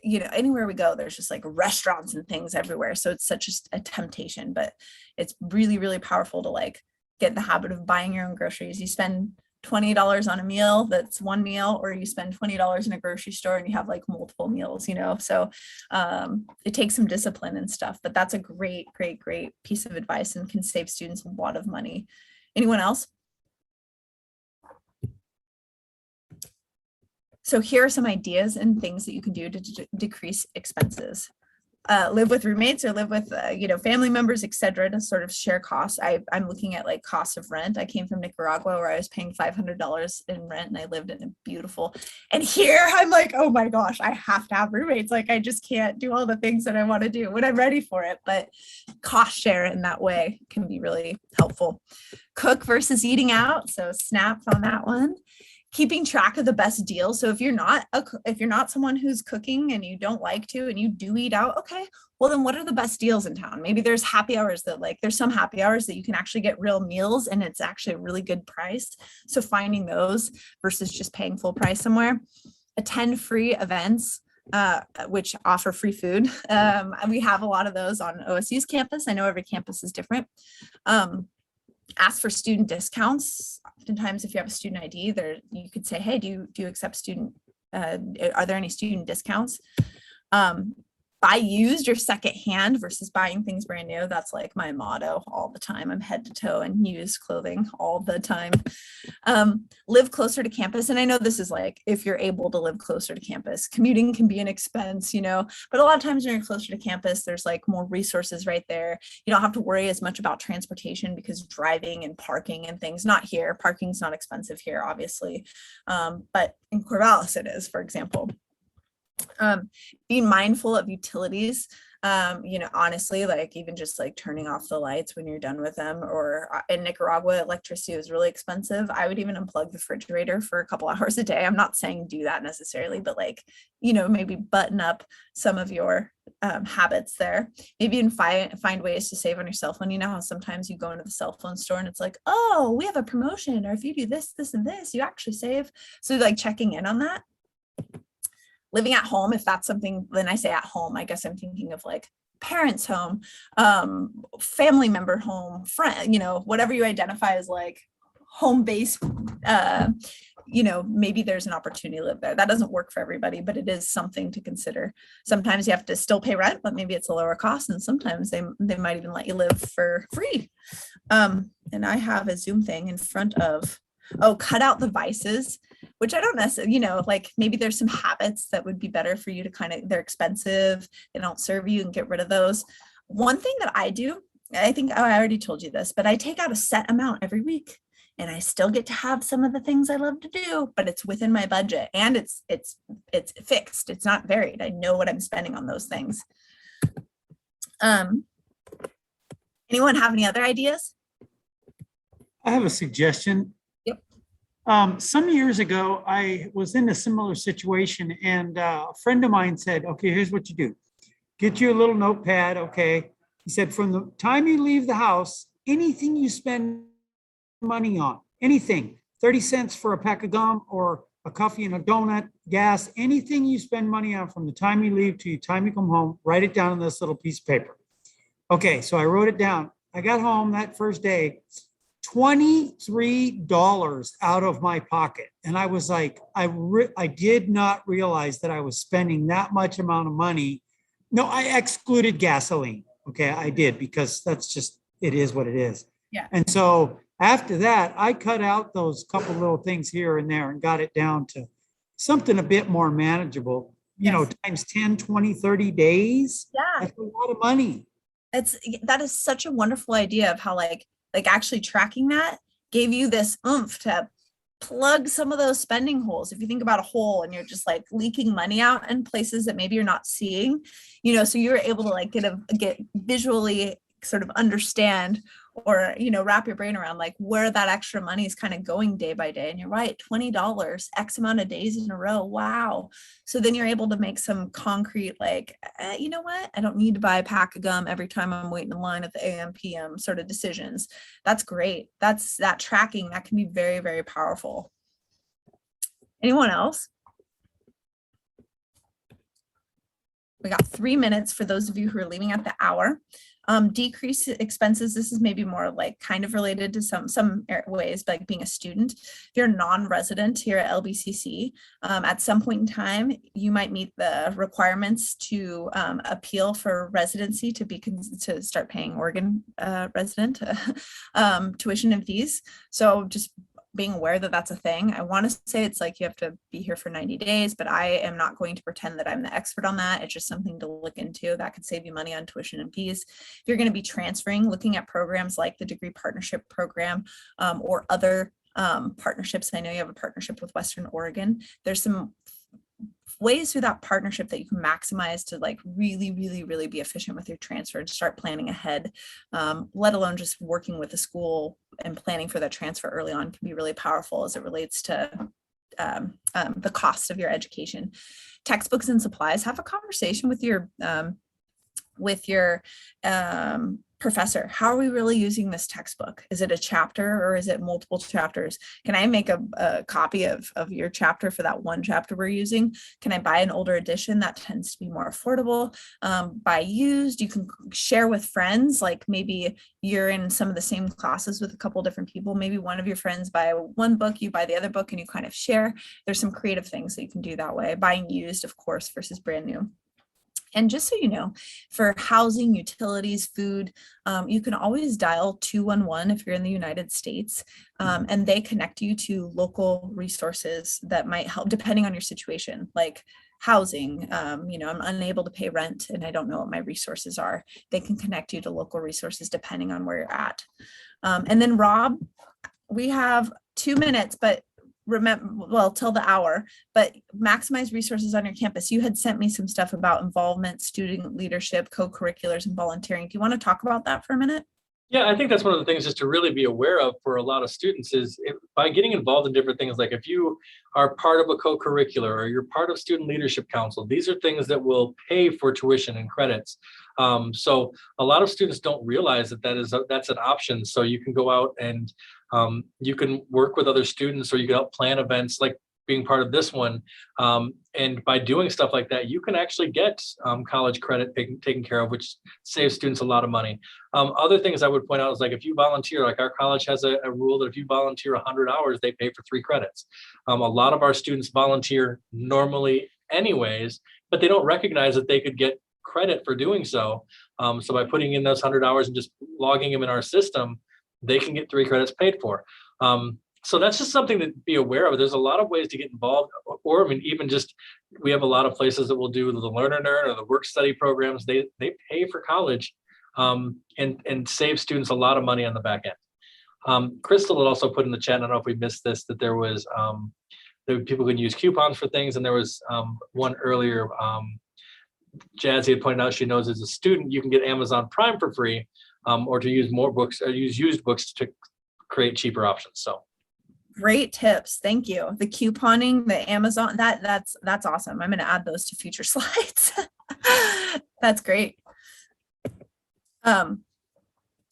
anywhere we go, there's just like restaurants and things everywhere. So it's such a temptation, but it's really, really powerful to like get in the habit of buying your own groceries. You spend $20 on a meal, that's one meal, or you spend $20 in a grocery store and you have like multiple meals, so it takes some discipline and stuff, but that's a great piece of advice and can save students a lot of money. Anyone else? So here are some ideas and things that you can do to decrease expenses. Live with roommates or live with, family members, etc., to sort of share costs. I'm looking at like costs of rent. I came from Nicaragua where I was paying $500 in rent and I lived in a beautiful, and here I'm like, oh my gosh, I have to have roommates. Like I just can't do all the things that I want to do when I'm ready for it, but cost share in that way can be really helpful. Cook versus eating out. So snaps on that one. Keeping track of the best deals. So if you're not someone who's cooking and you don't like to and you do eat out, okay, well then what are the best deals in town? Maybe there's happy hours that there's some happy hours that you can actually get real meals and it's actually a really good price. So finding those versus just paying full price somewhere. Attend free events which offer free food. We have a lot of those on OSU's campus. I know every campus is different. Ask for student discounts. Oftentimes, if you have a student ID, there you could say, hey, do you accept student, are there any student discounts? Buy used or secondhand versus buying things brand new. That's like my motto all the time. I'm head to toe in used clothing all the time. Live closer to campus. And I know this is like, if you're able to live closer to campus, commuting can be an expense, but a lot of times when you're closer to campus, there's like more resources right there. You don't have to worry as much about transportation because driving and parking and things, not here. Parking's not expensive here, obviously. But in Corvallis it is, for example. Being mindful of utilities, honestly, like even just like turning off the lights when you're done with them, or in Nicaragua, electricity is really expensive. I would even unplug the refrigerator for a couple hours a day. I'm not saying do that necessarily, but like, maybe button up some of your habits there. Maybe even find ways to save on your cell phone. You know how sometimes you go into the cell phone store and it's like, oh, we have a promotion, or if you do this, this, and this, you actually save. So like checking in on that. Living at home, if that's something, then I say at home, I guess I'm thinking of like parents' home, family member home, friend, whatever you identify as like home base, maybe there's an opportunity to live there. That doesn't work for everybody, but it is something to consider. Sometimes you have to still pay rent, but maybe it's a lower cost. And sometimes they might even let you live for free. And I have a Zoom thing in front of, cut out the vices, which I don't necessarily, like maybe there's some habits that would be better for you to they're expensive, they don't serve you, and get rid of those. One thing that I do, I think I already told you this, but I take out a set amount every week and I still get to have some of the things I love to do, but it's within my budget and it's fixed. It's not varied. I know what I'm spending on those things. Anyone have any other ideas? I have a suggestion. Some years ago, I was in a similar situation and a friend of mine said, okay, here's what you do. Get you a little notepad, okay? He said, from the time you leave the house, anything you spend money on, anything, 30 cents for a pack of gum or a coffee and a donut, gas, anything you spend money on from the time you leave to the time you come home, write it down on this little piece of paper. Okay, so I wrote it down. I got home that first day, $23 out of my pocket. And I was like, I did not realize that I was spending that much amount of money. No, I excluded gasoline. Okay, I did, because that's just, it is what it is. Yeah. And so after that, I cut out those couple little things here and there and got it down to something a bit more manageable, Yes. times 10, 20, 30 days. Yeah. That's a lot of money. That is such a wonderful idea of how like actually tracking that gave you this oomph to plug some of those spending holes. If you think about a hole and you're just like leaking money out in places that maybe you're not seeing, so you're able to like get visually sort of understand or, wrap your brain around like where that extra money is kind of going day by day. And you're right, $20, X amount of days in a row. Wow. So then you're able to make some concrete, like, you know what? I don't need to buy a pack of gum every time I'm waiting in line at the AM, PM sort of decisions. That's great. That's that tracking that can be very, very powerful. Anyone else? We got 3 minutes for those of you who are leaving at the hour. Decrease expenses. This is maybe more like kind of related to some ways, like being a student. If you're a non-resident here at LBCC, at some point in time, you might meet the requirements to appeal for residency to start paying Oregon resident tuition and fees. So just being aware that that's a thing. I want to say it's like you have to be here for 90 days, but I am not going to pretend that I'm the expert on that. It's just something to look into that could save you money on tuition and fees. If you're going to be transferring, looking at programs like the Degree Partnership Program or other partnerships. I know you have a partnership with Western Oregon. There's some ways through that partnership that you can maximize to like really, really, really be efficient with your transfer and start planning ahead, let alone just working with the school and planning for that transfer early on can be really powerful as it relates to the cost of your education. Textbooks and supplies, have a conversation with your professor. How are we really using this textbook? Is it a chapter or is it multiple chapters? Can I make a copy of your chapter for that one chapter we're using? Can I buy an older edition that tends to be more affordable? Buy used, you can share with friends, like maybe you're in some of the same classes with a couple different people. Maybe one of your friends buy one book, you buy the other book and you kind of share. There's some creative things that you can do that way. Buying used, of course, versus brand new. And just so you know, for housing, utilities, food, you can always dial 211 if you're in the United States, and they connect you to local resources that might help depending on your situation, like housing. I'm unable to pay rent and I don't know what my resources are. They can connect you to local resources depending on where you're at. And then Rob, we have 2 minutes, but till the hour, but maximize resources on your campus. You had sent me some stuff about involvement, student leadership, co-curriculars, and volunteering. Do you want to talk about that for a minute? Yeah, I think that's one of the things just to really be aware of for a lot of students is by getting involved in different things, like if you are part of a co-curricular or you're part of student leadership council, these are things that will pay for tuition and credits. So a lot of students don't realize that that's an option. So you can go out and you can work with other students or you can help plan events like being part of this one. And by doing stuff like that, you can actually get college credit taken care of, which saves students a lot of money. Other things I would point out is like if you volunteer, like our college has a rule that if you volunteer 100 hours, they pay for 3 credits. A lot of our students volunteer normally anyways, but they don't recognize that they could get credit for doing so. So by putting in those 100 hours and just logging them in our system, they can get 3 credits paid for. So that's just something to be aware of. There's a lot of ways to get involved, or I mean, even just, we have a lot of places that will do the Learner Nerd or the work study programs. They pay for college and save students a lot of money on the back end. Crystal had also put in the chat, I don't know if we missed this, that there was, people can use coupons for things. And there was one earlier, Jazzy had pointed out, she knows as a student, you can get Amazon Prime for free or to use more books or use used books to create cheaper options. So. Great tips. Thank you. The couponing, the Amazon, that's awesome. I'm going to add those to future slides. That's great. So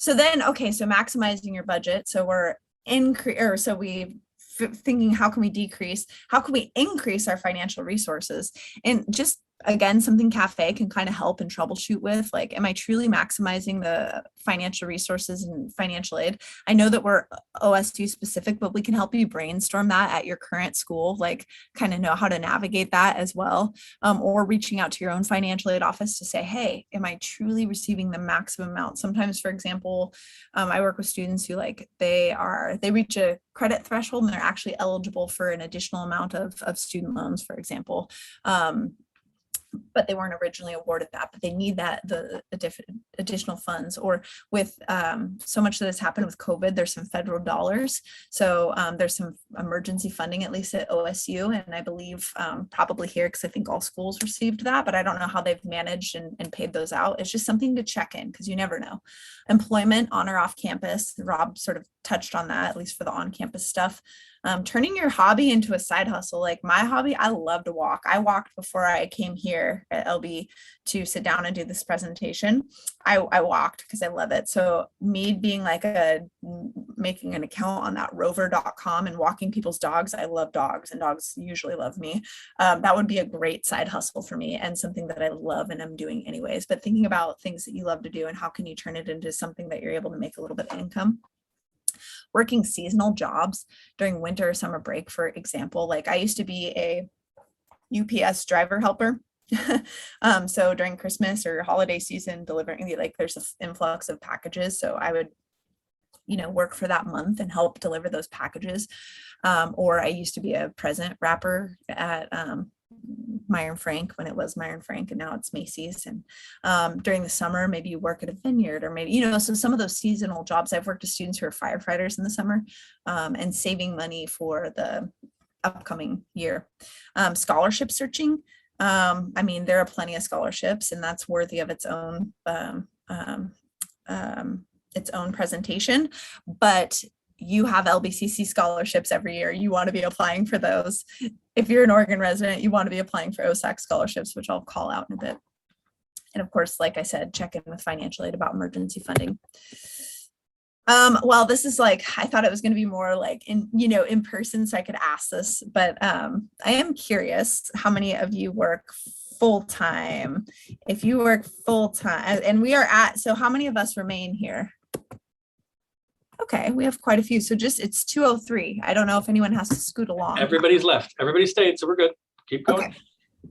then, okay, so maximizing your budget. So we're thinking, how can we increase our financial resources? And just again, something Cafe can kind of help and troubleshoot with. Like, am I truly maximizing the financial resources and financial aid? I know that we're OSU specific, but we can help you brainstorm that at your current school, like kind of know how to navigate that as well. Or reaching out to your own financial aid office to say, hey, am I truly receiving the maximum amount? Sometimes, for example, I work with students who they reach a credit threshold and they're actually eligible for an additional amount of student loans, for example. But they weren't originally awarded that, but they need the additional funds. Or with so much that has happened with COVID, there's some federal dollars. So there's some emergency funding, at least at OSU. And I believe probably here, because I think all schools received that, but I don't know how they've managed and paid those out. It's just something to check in, because you never know. Employment on or off campus, Rob sort of touched on that, at least for the on-campus stuff. Turning your hobby into a side hustle. Like my hobby, I love to walk. I walked before I came here at LB to sit down and do this presentation. I walked because I love it. So me being making an account on that rover.com and walking people's dogs. I love dogs and dogs usually love me. That would be a great side hustle for me and something that I love and I'm doing anyways. But thinking about things that you love to do and how can you turn it into something that you're able to make a little bit of income. Working seasonal jobs during winter or summer break, for example. Like I used to be a UPS driver helper. So during Christmas or holiday season, delivering, like there's an influx of packages. So I would, work for that month and help deliver those packages. Or I used to be a present wrapper at Meyer and Frank when it was Meyer and Frank, and now it's Macy's. And during the summer, maybe you work at a vineyard, or maybe, so some of those seasonal jobs. I've worked with students who are firefighters in the summer and saving money for the upcoming year. Scholarship searching. There are plenty of scholarships, and that's worthy of its own presentation, but you have LBCC scholarships every year. You want to be applying for those. If you're an Oregon resident, you want to be applying for OSAC scholarships, which I'll call out in a bit. And of course, like I said, check in with financial aid about emergency funding. Well, this is I thought it was going to be more in person, so I could ask this, but I am curious how many of you work full-time. If you work full-time, and so how many of us remain here? Okay, we have quite a few. So it's 2:03. I don't know if anyone has to scoot along. Everybody's left. Everybody stayed, so we're good. Keep going.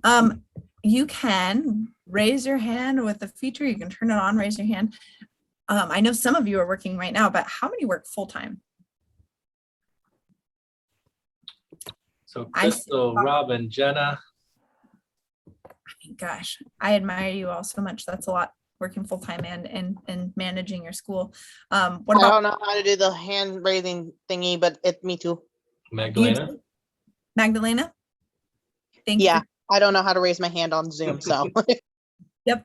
Okay. You can raise your hand with the feature. You can turn it on, raise your hand. I know some of you are working right now, but how many work full-time? So Crystal, Robin, Jenna. Gosh, I admire you all so much. That's a lot, working full-time and managing your school. What I about don't know how to do the hand raising thingy, but it's me too. Magdalena? Magdalena? Thank you. Yeah, I don't know how to raise my hand on Zoom, so. Yep.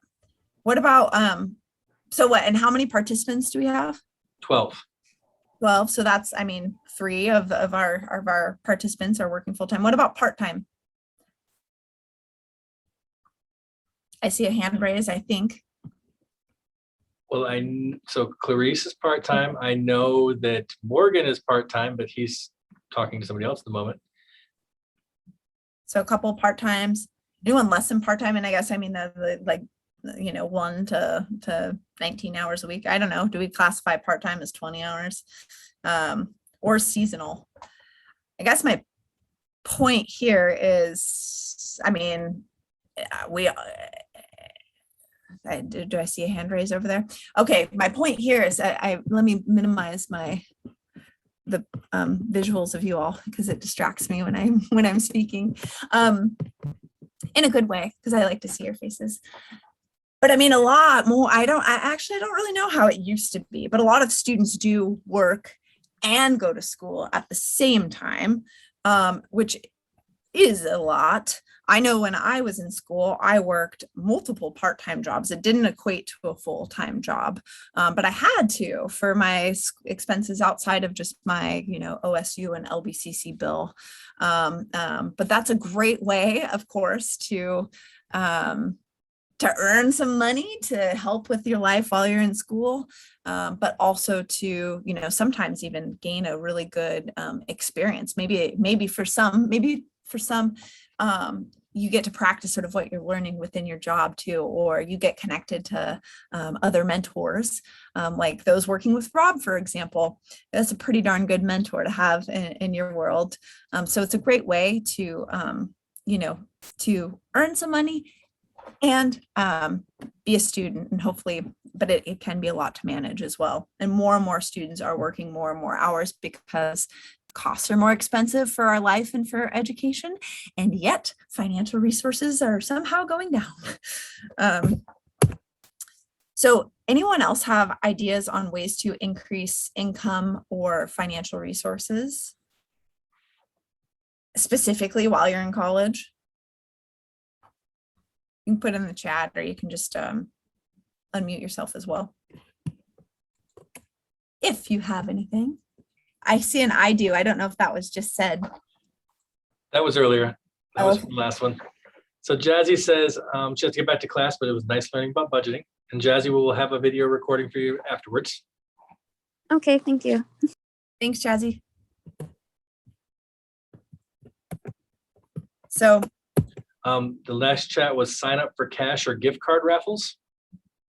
What about, so what, and how many participants do we have? 12. 12. So that's, 3 of our participants are working full-time. What about part-time? I see a hand raised, I think. Well, so Clarice is part-time. I know that Morgan is part-time, but he's talking to somebody else at the moment. So a couple part-times, anyone less than part-time, and I guess the 1 to 19 hours a week. I don't know. Do we classify part-time as 20 hours or seasonal? I guess my point here is, do I see a hand raise over there? Okay, my point here is let me minimize the visuals of you all, because it distracts me when I'm speaking in a good way, because I like to see your faces. But a lot more. I don't really know how it used to be, but a lot of students do work and go to school at the same time, which is a lot. I know when I was in school, I worked multiple part-time jobs. It didn't equate to a full-time job, but I had to for my expenses outside of just my, OSU and LBCC bill. But that's a great way, of course, to earn some money to help with your life while you're in school, but also to, sometimes even gain a really good experience. Maybe for some, you get to practice sort of what you're learning within your job too, or you get connected to other mentors, like those working with Rob, for example. That's a pretty darn good mentor to have in your world. So it's a great way to, to earn some money and be a student, and hopefully, but it can be a lot to manage as well. And more students are working more and more hours because costs are more expensive for our life and for education, and yet financial resources are somehow going down. So anyone else have ideas on ways to increase income or financial resources, specifically while you're in college? You can put in the chat, or you can just unmute yourself as well, if you have anything. I see an I do. I don't know if that was just said. That was earlier. That Oh, was okay. the last one. So Jazzy says she has to get back to class, but it was nice learning about budgeting. And Jazzy, we will have a video recording for you afterwards. Okay, thank you. Thanks, Jazzy. So, The last chat was sign up for cash or gift card raffles.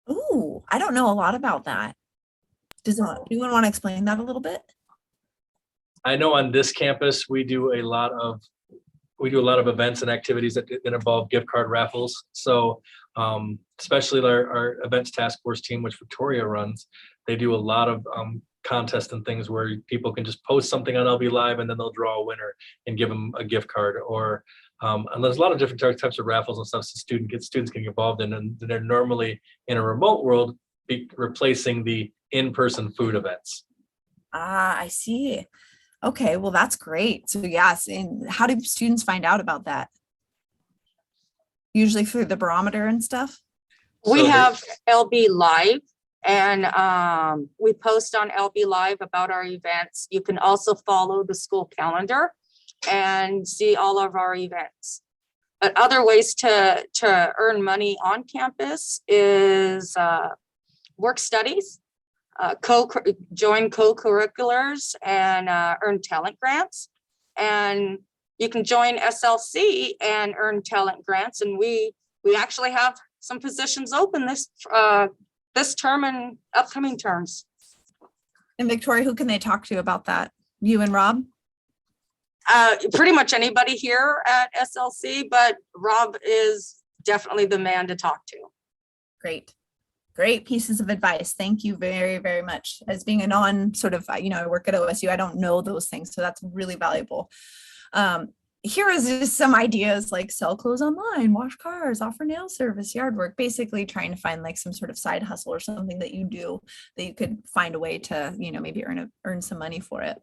ooh, I don't know a lot about that. Does anyone want to explain that a little bit? I know on this campus, we do a lot of events and activities that involve gift card raffles. So especially our events task force team, which Victoria runs, they do a lot of contests and things where people can just post something on LB Live and then they'll draw a winner and give them a gift card. Or and there's a lot of different types of raffles and stuff students can get involved in, and they're normally in a remote world replacing the in-person food events. Ah, I see. Okay, well, that's great. So yes, and how do students find out about that? Usually through the barometer and stuff? We So have LB Live, and we post on LB Live about our events. You can also follow the school calendar and see all of our events. But other ways to earn money on campus is work studies, join co-curriculars, and earn talent grants. And you can join SLC and earn talent grants. And we actually have some positions open this term and upcoming terms. And Victoria, who can they talk to about that? You and Rob? Pretty much anybody here at SLC, but Rob is definitely the man to talk to. Great. Great pieces of advice. Thank you very, very much. As being a non sort of, I work at OSU, I don't know those things. So that's really valuable. Here is just some ideas like sell clothes online, wash cars, offer nail service, yard work, basically trying to find like some sort of side hustle or something that you do that you could find a way to, maybe earn some money for it.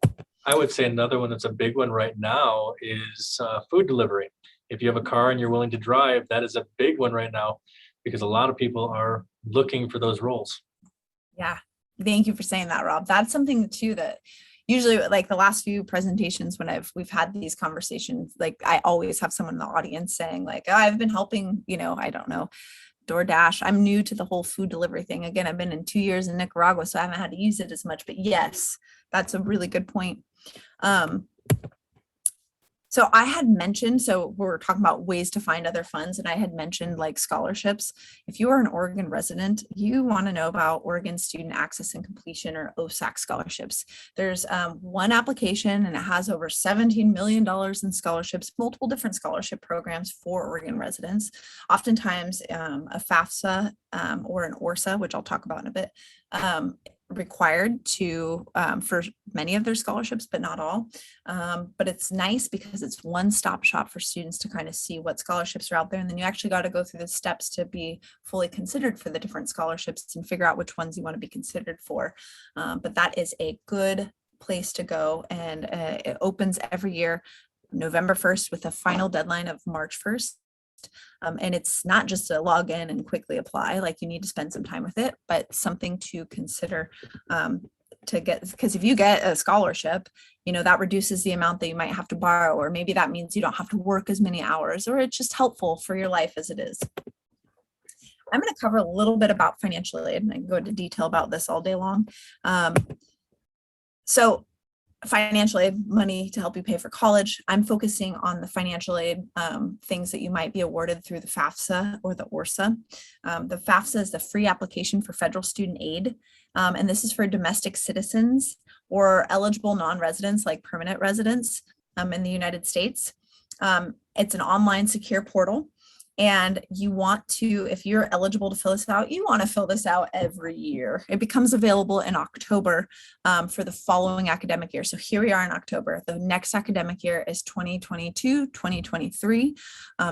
I would say another one that's a big one right now is food delivery. If you have a car and you're willing to drive, that is a big one right now because a lot of people are looking for those roles. Yeah. Thank you for saying that, Rob. That's something too that usually like the last few presentations when we've had these conversations, like I always have someone in the audience saying like, oh, I've been helping, I don't know, DoorDash. I'm new to the whole food delivery thing. Again, I've been in 2 years in Nicaragua, so I haven't had to use it as much, but yes, that's a really good point. So I had mentioned, so we're talking about ways to find other funds, and I had mentioned like scholarships. If you are an Oregon resident, you want to know about Oregon Student Access and Completion, or OSAC scholarships. There's one application and it has over $17 million in scholarships, multiple different scholarship programs for Oregon residents. Oftentimes a FAFSA or an ORSA, which I'll talk about in a bit, required to for many of their scholarships, but not all. But it's nice because it's one-stop shop for students to kind of see what scholarships are out there. And then you actually got to go through the steps to be fully considered for the different scholarships and figure out which ones you want to be considered for. But that is a good place to go. And it opens every year, November 1st, with a final deadline of March 1st. And it's not just a log in and quickly apply, like you need to spend some time with it, but something to consider to get, because if you get a scholarship, that reduces the amount that you might have to borrow, or maybe that means you don't have to work as many hours, or it's just helpful for your life as it is. I'm going to cover a little bit about financial aid, and I can go into detail about this all day long. So financial aid money to help you pay for college. I'm focusing on the financial aid things that you might be awarded through the FAFSA or the ORSA. The FAFSA is the free application for federal student aid. And this is for domestic citizens or eligible non-residents like permanent residents in the United States. It's an online secure portal. And you want to, if you're eligible to fill this out, you want to fill this out every year. It becomes available in October for the following academic year. So here we are in October. The next academic year is 2022, 2023.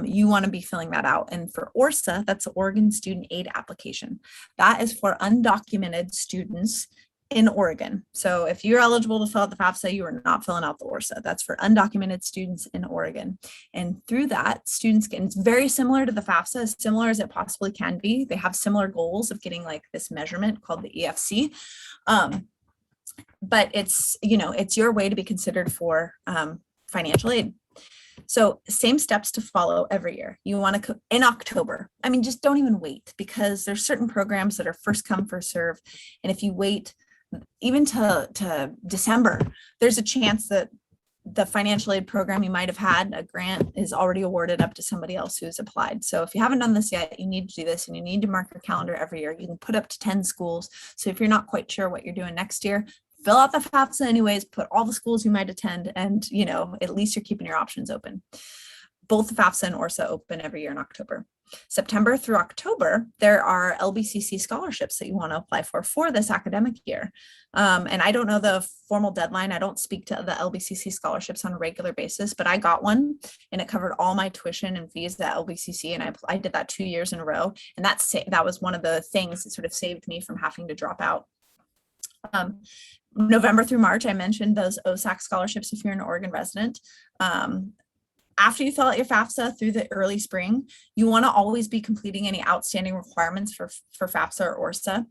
You want to be filling that out. And for ORSA, that's the Oregon Student Aid Application. That is for undocumented students in Oregon. So if you're eligible to fill out the FAFSA, you are not filling out the ORSA. That's for undocumented students in Oregon. And through that, students get, it's very similar to the FAFSA, as similar as it possibly can be. They have similar goals of getting like this measurement called the EFC. But it's, you know, it's your way to be considered for financial aid. So same steps to follow every year. You want to, in October, I mean, just don't even wait, because there's certain programs that are first come, first serve. And if you wait even to December, there's a chance that the financial aid program you might have had, a grant, is already awarded up to somebody else who's applied. So if you haven't done this yet, you need to do this, and you need to mark your calendar every year. You can put up to 10 schools. So if you're not quite sure what you're doing next year, fill out the FAFSA anyways, put all the schools you might attend, and, you know, at least you're keeping your options open. Both the FAFSA and ORSA open every year in October. September through October, there are LBCC scholarships that you want to apply for this academic year. And I don't know the formal deadline. I don't speak to the LBCC scholarships on a regular basis, but I got one, and it covered all my tuition and fees at LBCC. And I did that 2 years in a row. And that was one of the things that sort of saved me from having to drop out. November through March, I mentioned those OSAC scholarships if you're an Oregon resident. After you fill out your FAFSA through the early spring, you want to always be completing any outstanding requirements for FAFSA or ORSA.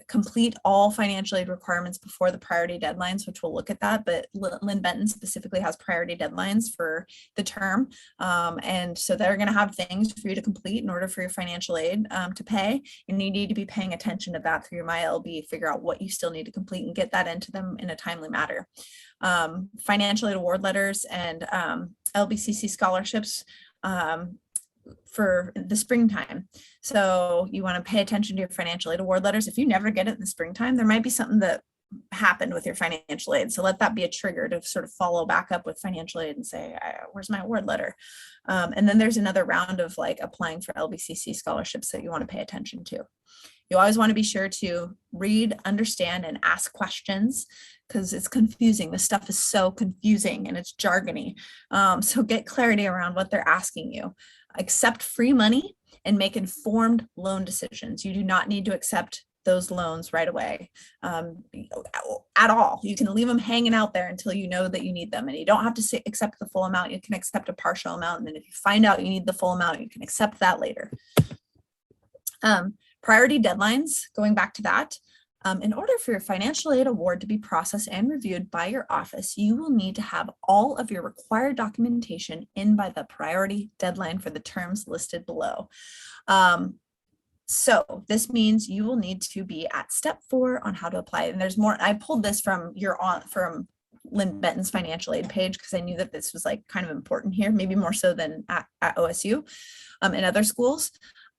Complete all financial aid requirements before the priority deadlines, which we'll look at that, but Lynn Benton specifically has priority deadlines for the term. And so they're going to have things for you to complete in order for your financial aid to pay. And you need to be paying attention to that through your MyLB, figure out what you still need to complete and get that into them in a timely manner. Financial aid award letters and LBCC scholarships for the springtime. So you want to pay attention to your financial aid award letters. If you never get it in the springtime, there might be something that happened with your financial aid. So let that be a trigger to sort of follow back up with financial aid and say, where's my award letter? And then there's another round of like applying for LBCC scholarships that you want to pay attention to. You always want to be sure to read, understand, and ask questions, because it's confusing. This stuff is so confusing and it's jargony. So get clarity around what they're asking you. Accept free money and make informed loan decisions. You do not need to accept those loans right away at all. You can leave them hanging out there until you know that you need them, and you don't have to accept the full amount. You can accept a partial amount, and then if you find out you need the full amount, you can accept that later. Priority deadlines, going back to that. In order for your financial aid award to be processed and reviewed by your office, you will need to have all of your required documentation in by the priority deadline for the terms listed below. So this means you will need to be at step 4 on how to apply. And there's more. I pulled this from from Lynn Benton's financial aid page, because I knew that this was like kind of important here, maybe more so than at OSU and other schools.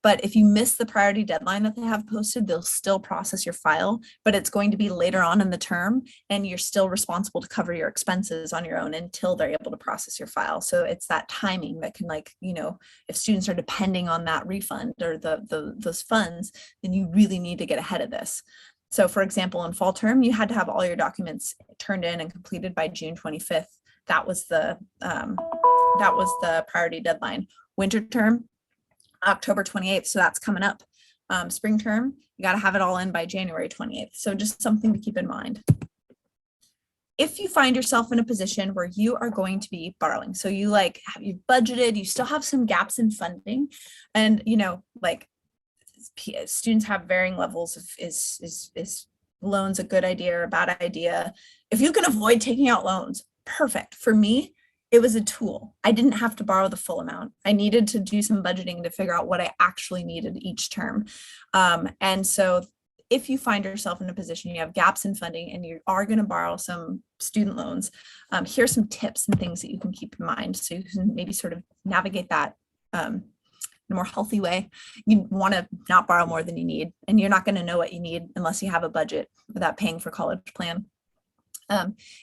But if you miss the priority deadline that they have posted, they'll still process your file, but it's going to be later on in the term, and you're still responsible to cover your expenses on your own until they're able to process your file. So it's that timing that can, like, you know, if students are depending on that refund or those funds, then you really need to get ahead of this. So for example, in fall term, you had to have all your documents turned in and completed by June 25th. That was the priority deadline. Winter term, October 28th. So that's coming up. Spring term, you got to have it all in by January 28th. So just something to keep in mind. If you find yourself in a position where you are going to be borrowing, so you've budgeted, you still have some gaps in funding, and, you know, like students have varying levels of is loans a good idea or a bad idea? If you can avoid taking out loans, perfect. For me, it was a tool. I didn't have to borrow the full amount. I needed to do some budgeting to figure out what I actually needed each term. And so if you find yourself in a position, you have gaps in funding and you are going to borrow some student loans, here's some tips and things that you can keep in mind so you can maybe sort of navigate that in a more healthy way. You want to not borrow more than you need, and you're not going to know what you need unless you have a budget without paying for college plan.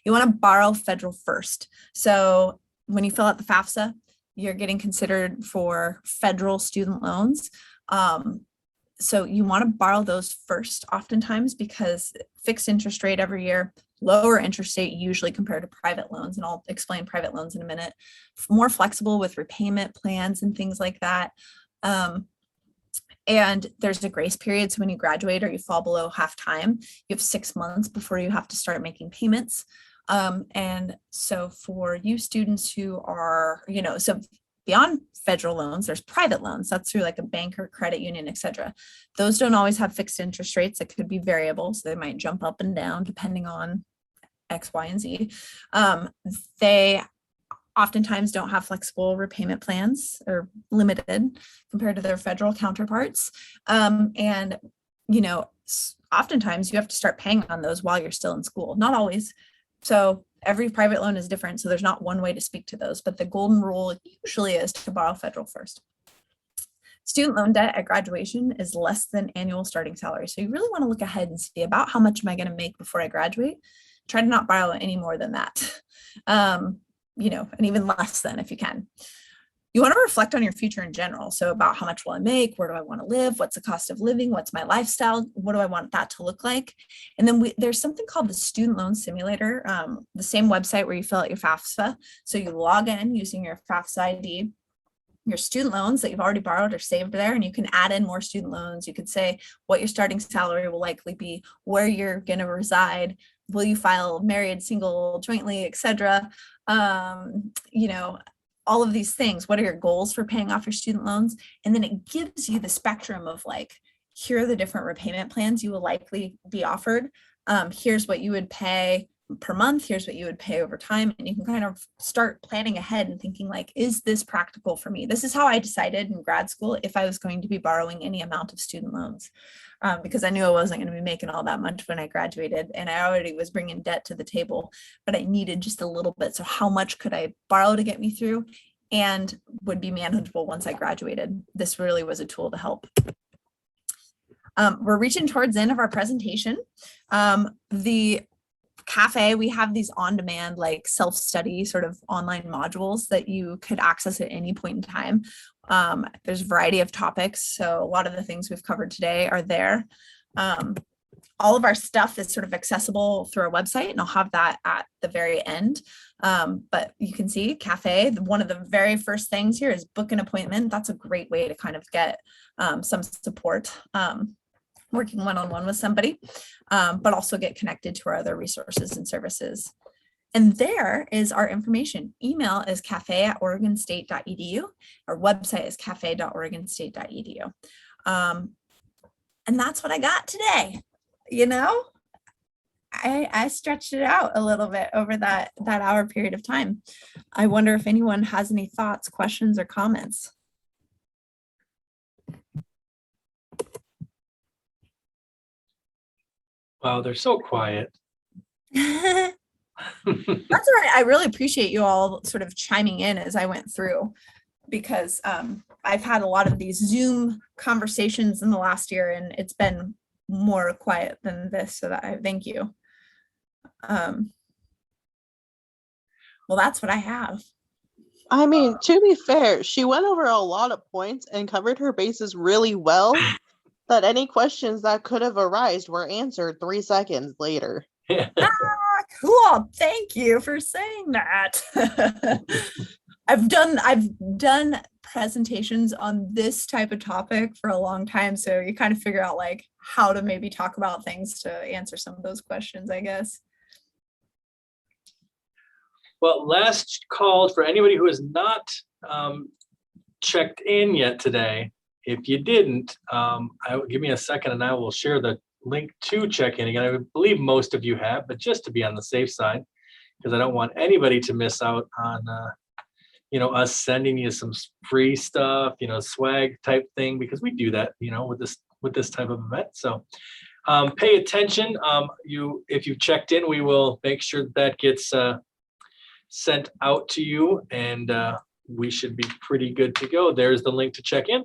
You want to borrow federal first. So when you fill out the FAFSA, you're getting considered for federal student loans. So you want to borrow those first oftentimes because fixed interest rate every year, lower interest rate usually compared to private loans. And I'll explain private loans in a minute. More flexible with repayment plans and things like that. And there's a grace period. So when you graduate or you fall below half time, you have 6 months before you have to start making payments. And so for you students who are, so beyond federal loans, there's private loans. That's through like a bank or credit union, et cetera. Those don't always have fixed interest rates. It could be variable. So they might jump up and down depending on X, Y, and Z. They oftentimes don't have flexible repayment plans or limited compared to their federal counterparts. And, oftentimes you have to start paying on those while you're still in school. Not always. So every private loan is different. So there's not one way to speak to those, but the golden rule usually is to borrow federal first. Student loan debt at graduation is less than annual starting salary. So you really want to look ahead and see about how much am I going to make before I graduate. Try to not borrow any more than that, and even less than if you can. You want to reflect on your future in general. So about how much will I make? Where do I want to live? What's the cost of living? What's my lifestyle? What do I want that to look like? And then there's something called the Student Loan Simulator, the same website where you fill out your FAFSA. So you log in using your FAFSA ID. Your student loans that you've already borrowed are saved there, and you can add in more student loans. You could say what your starting salary will likely be, where you're going to reside, will you file married, single, jointly, etc. All of these things. What are your goals for paying off your student loans? And then it gives you the spectrum of like, here are the different repayment plans you will likely be offered. Here's what you would pay per month. Here's what you would pay over time. And you can kind of start planning ahead and thinking like, is this practical for me? This is how I decided in grad school if I was going to be borrowing any amount of student loans. Because I knew I wasn't going to be making all that much when I graduated, and I already was bringing debt to the table, but I needed just a little bit. So how much could I borrow to get me through and would be manageable once I graduated? This really was a tool to help. We're reaching towards the end of our presentation. The Cafe, we have these on-demand like self-study sort of online modules that you could access at any point in time. There's a variety of topics. So a lot of the things we've covered today are there. All of our stuff is sort of accessible through our website, and I'll have that at the very end. But you can see Cafe, one of the very first things here is book an appointment. That's a great way to kind of get some support. Working one-on-one with somebody, but also get connected to our other resources and services. And there is our information. Email is cafe@oregonstate.edu. Our website is cafe.oregonstate.edu. And that's what I got today. I stretched it out a little bit over that hour period of time. I wonder if anyone has any thoughts, questions, or comments. Wow, they're so quiet. That's all right. I really appreciate you all sort of chiming in as I went through, because I've had a lot of these Zoom conversations in the last year, and it's been more quiet than this. So that I thank you. Well, that's what I have. I mean, to be fair, she went over a lot of points and covered her bases really well. That any questions that could have arisen were answered 3 seconds later. Cool. Thank you for saying that. I've done presentations on this type of topic for a long time, so you kind of figure out like how to maybe talk about things to answer some of those questions, I guess. Well, last call for anybody who has not checked in yet today. If you didn't, give me a second and I will share the link to check in again. I believe most of you have, but just to be on the safe side, because I don't want anybody to miss out on, us sending you some free stuff, swag type thing, because we do that, with this type of event. So Pay attention. If you've checked in, we will make sure that gets sent out to you, and we should be pretty good to go. There's the link to check in.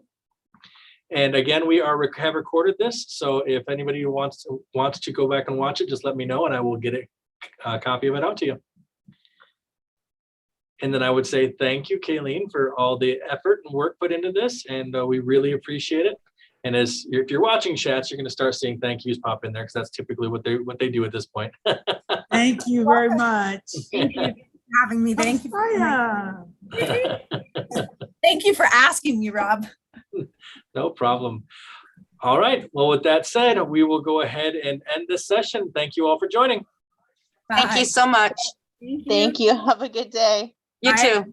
And again, we have recorded this, so if anybody wants to go back and watch it, just let me know, and I will get a copy of it out to you. And then I would say thank you, Kayleen, for all the effort and work put into this, and we really appreciate it. And if you're watching chats, you're going to start seeing thank yous pop in there, because that's typically what they do at this point. Thank you very much. Thank you for having me. Thank you. Hiya. Thank you for asking me, Rob. No problem. All right. Well, with that said, we will go ahead and end this session. Thank you all for joining. Thank Bye. you so much. Thank you. Have a good day. You Bye. too.